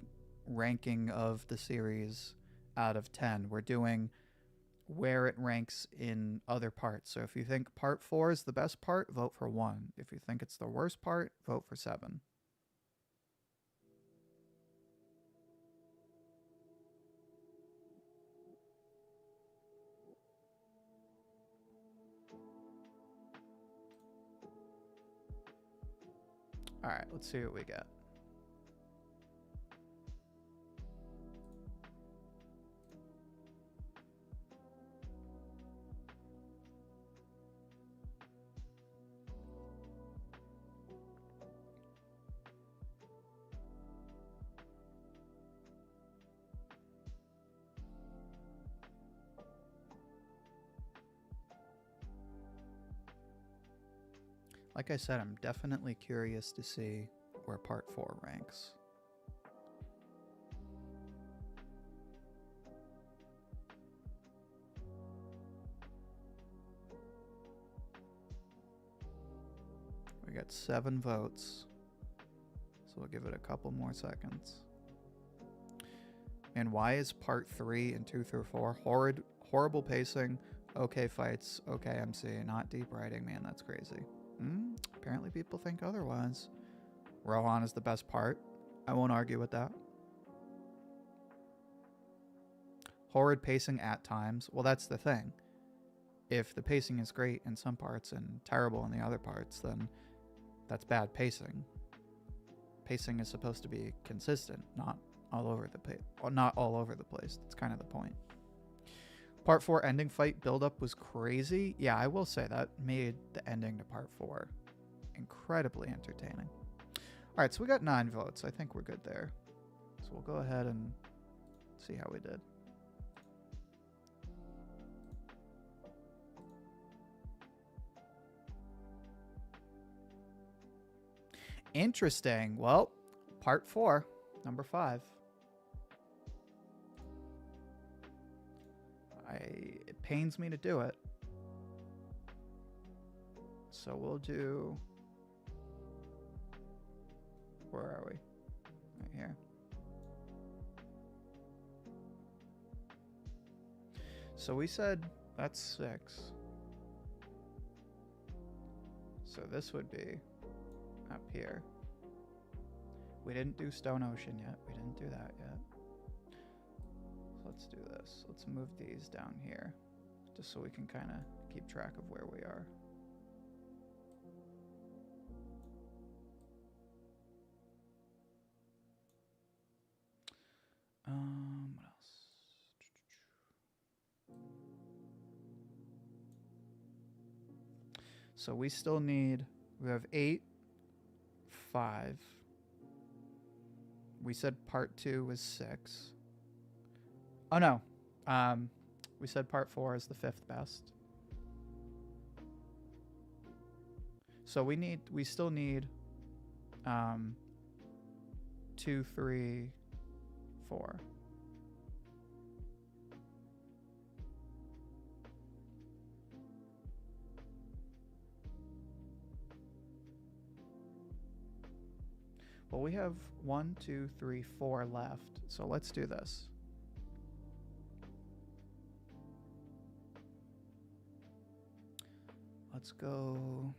ranking of the series out of 10. We're doing where it ranks in other parts. So if you think part 4 is the best part, vote for 1. If you think it's the worst part, vote for 7. All right, let's see what we get. Like I said, I'm definitely curious to see where part 4 ranks. We got 7 votes, so we'll give it a couple more seconds. And why is part 3 and 2 through 4 horrible pacing, okay fights, okay MC, not deep writing? Man, that's crazy. Apparently people think otherwise. Rohan is the best part. I won't argue with that. Horrid pacing at times. Well, that's the thing. If the pacing is great in some parts and terrible in the other parts, then that's bad pacing. Pacing is supposed to be consistent, not all over the place. That's kind of the point. Part 4 ending fight buildup was crazy. Yeah, I will say that made the ending to part 4 incredibly entertaining. All right, so we got 9 votes. I think we're good there. So we'll go ahead and see how we did. Interesting. Well, part 4, number 5. It pains me to do it. So we'll do... Where are we? Right here. So we said that's 6. So this would be up here. We didn't do Stone Ocean yet. We didn't do that yet. So let's do this. Let's move these down here, just so we can kind of keep track of where we are. What else? So we still need, we have 8, 5. We said part 2 was 6. Oh no. We said part 4 is the 5th best. So we still need 2, 3, 4. Well, we have 1, 2, 3, 4 left. So let's do this. Let's go.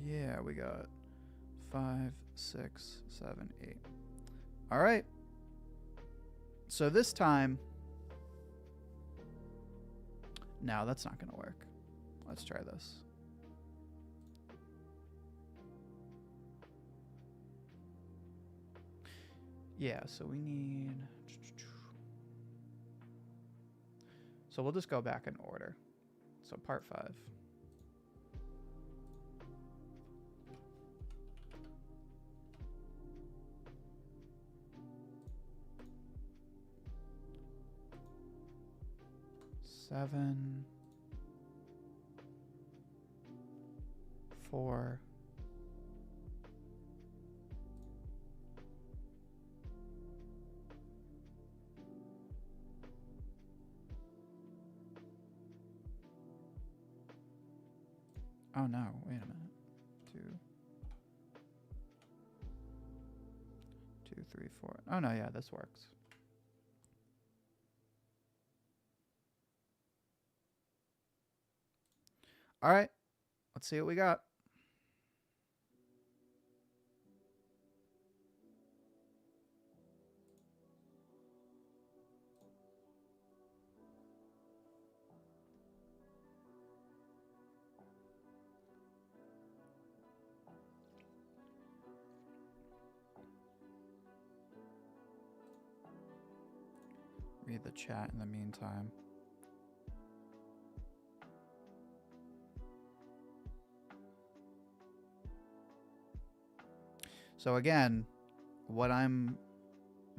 Yeah, we got 5, 6, 7, 8. All right. So this time, no, that's not going to work. Let's try this. Yeah, so we need... So we'll just go back in order. So part 5. Seven, 4, 2. Oh no, wait a minute. 2, 2, 3, 4. Oh no, yeah, this works. All right, let's see what we got. read the chat in the meantime. So again, what I'm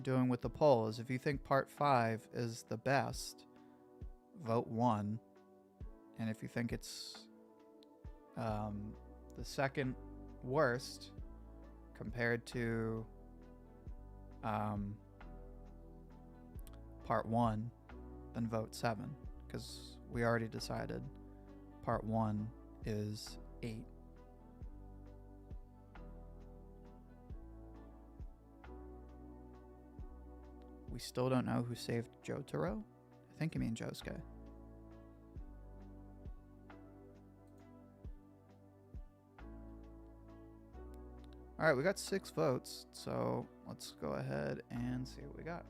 doing with the poll is if you think part 5 is the best, vote 1. And if you think it's the second worst compared to part 1, then vote 7, because we already decided part 1 is 8. We still don't know who saved Jotaro. I think you mean Josuke. All right, we got 6 votes, so let's go ahead and see what we got.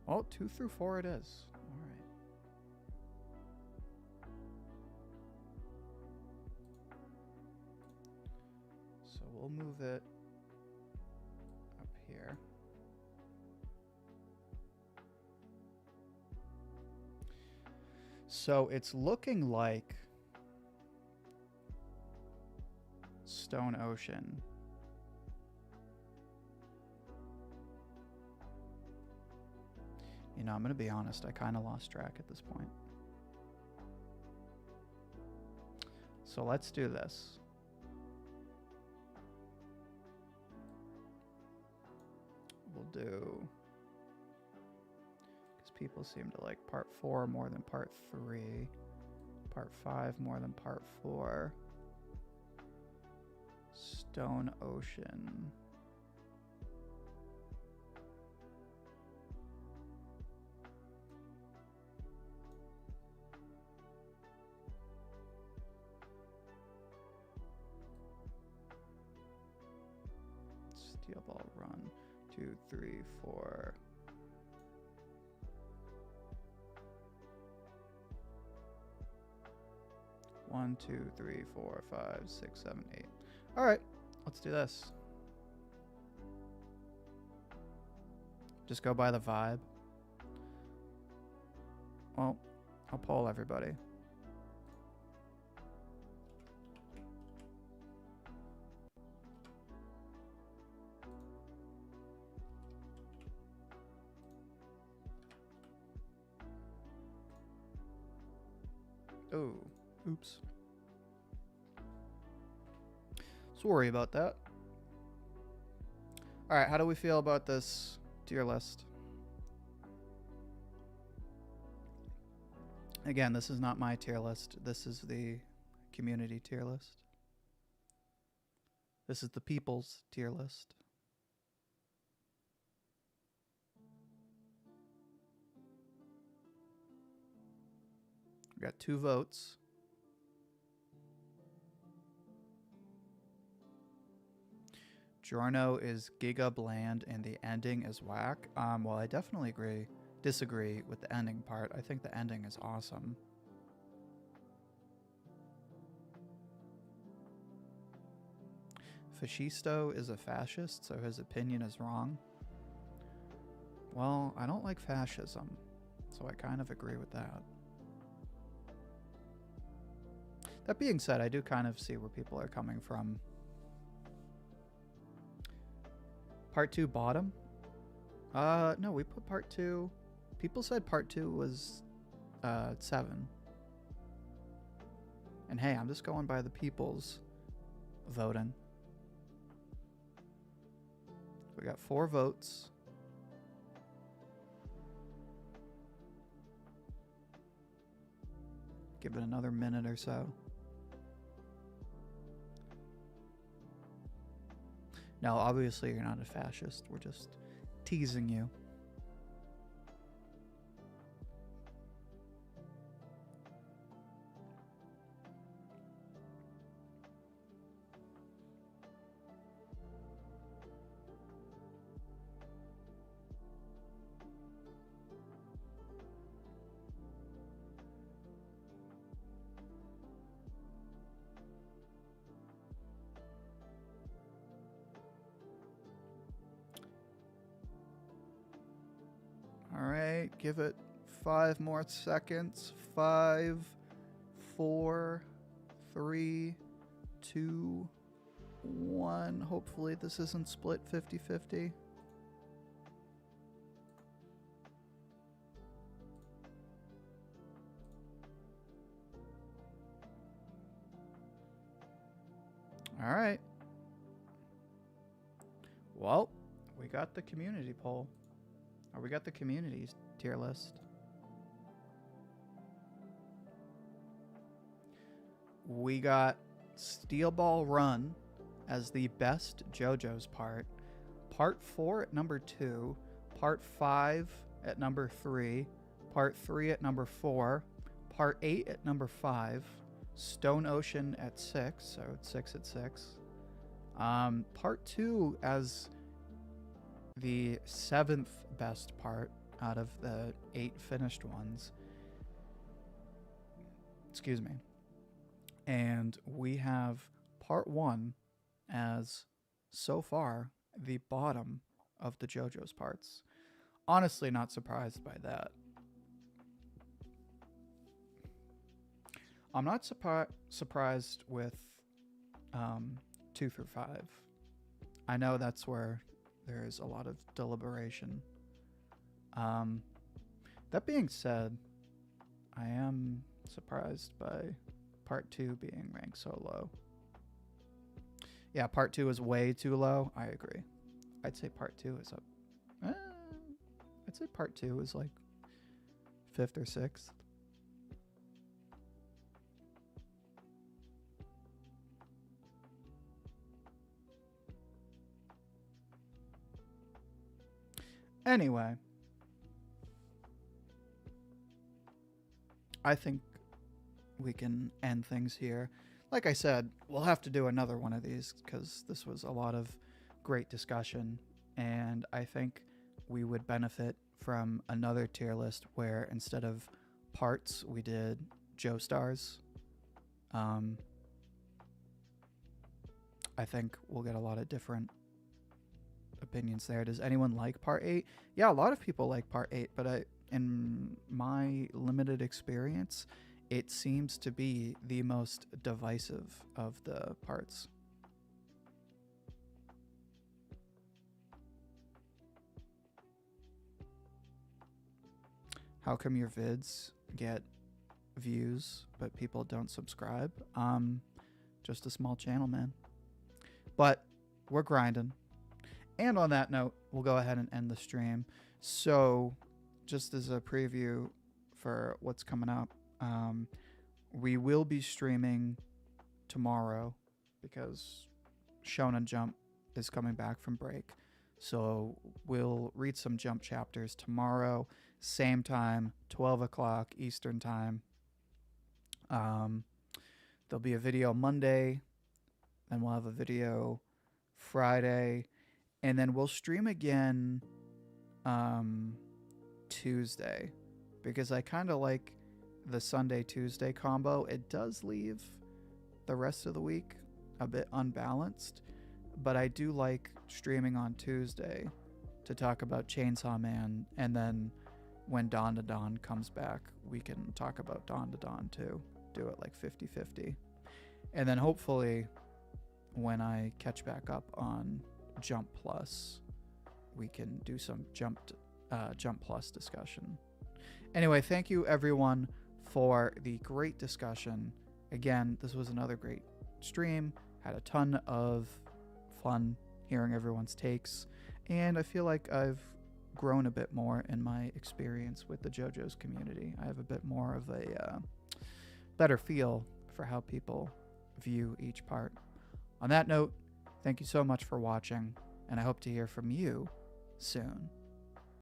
Well, 2 through 4 it is. All right. So we'll move it up here. So it's looking like Stone Ocean. You know, I'm going to be honest, I kind of lost track at this point. So let's do this. We'll do... because people seem to like part 4 more than part 3. Part 5 more than part 4. Stone Ocean. Steel Ball Run. 2, 3, 4. One, 2, 3, 4, 5, 6, 7, 8. All right, let's do this. Just go by the vibe. Well, I'll poll everybody. Oh, oops. Sorry about that. All right, how do we feel about this tier list? Again, this is not my tier list. This is the community tier list. This is the people's tier list. We got 2 votes. Giorno is giga bland and the ending is whack. Well, I definitely disagree with the ending part. I think the ending is awesome. Fascisto is a fascist, so his opinion is wrong. Well, I don't like fascism, so I kind of agree with that. That being said, I do kind of see where people are coming from. Part 2 bottom? No, we put part 2. People said part 2 was 7. And hey, I'm just going by the people's voting. We got 4 votes. Give it another minute or so. No, obviously you're not a fascist. We're just teasing you. Give it 5 more seconds. 5, 4, 3, 2, 1. Hopefully this isn't split 50-50. All right. Well, we got the community poll. Or we got the community tier list. We got Steel Ball Run as the best JoJo's part. Part 4 at number 2. Part 5 at number 3. Part 3 at number 4. Part 8 at number 5. Stone Ocean at 6, so it's 6 at 6. Part 2 as the 7th best part out of the 8 finished ones. Excuse me. And we have part 1 as, so far, the bottom of the JoJo's parts. Honestly, not surprised by that. I'm not surprised with 2 through 5. I know that's where there's a lot of deliberation. That being said, I am surprised by part 2 being ranked so low. Yeah, part 2 is way too low. I agree. I'd say part 2 is up. I'd say part 2 is like 5th or 6th. Anyway, I think we can end things here. Like I said, we'll have to do another one of these because this was a lot of great discussion, and I think we would benefit from another tier list where instead of parts, we did Joestars. I think we'll get a lot of different opinions there. Does anyone like part 8? Yeah, a lot of people like part 8, but in my limited experience, it seems to be the most divisive of the parts. How come your vids get views but people don't subscribe? Just a small channel, man. But we're grinding. And on that note, we'll go ahead and end the stream. So, just as a preview for what's coming up, we will be streaming tomorrow because Shonen Jump is coming back from break. So, we'll read some Jump chapters tomorrow, same time, 12 o'clock Eastern time. There'll be a video Monday, then we'll have a video Friday, and then we'll stream again Tuesday because I kind of like the Sunday-Tuesday combo. It does leave the rest of the week a bit unbalanced, but I do like streaming on Tuesday to talk about Chainsaw Man, and then when Dawn to Dawn comes back, we can talk about Dawn to Dawn too. Do it like 50-50. And then hopefully when I catch back up on Jump Plus, we can do some Jump Plus discussion. Anyway, thank you everyone for the great discussion. Again, this was another great stream. Had a ton of fun hearing everyone's takes, and I feel like I've grown a bit more in my experience with the JoJo's community. I have a bit more of a better feel for how people view each part. On that note, thank you so much for watching, and I hope to hear from you soon.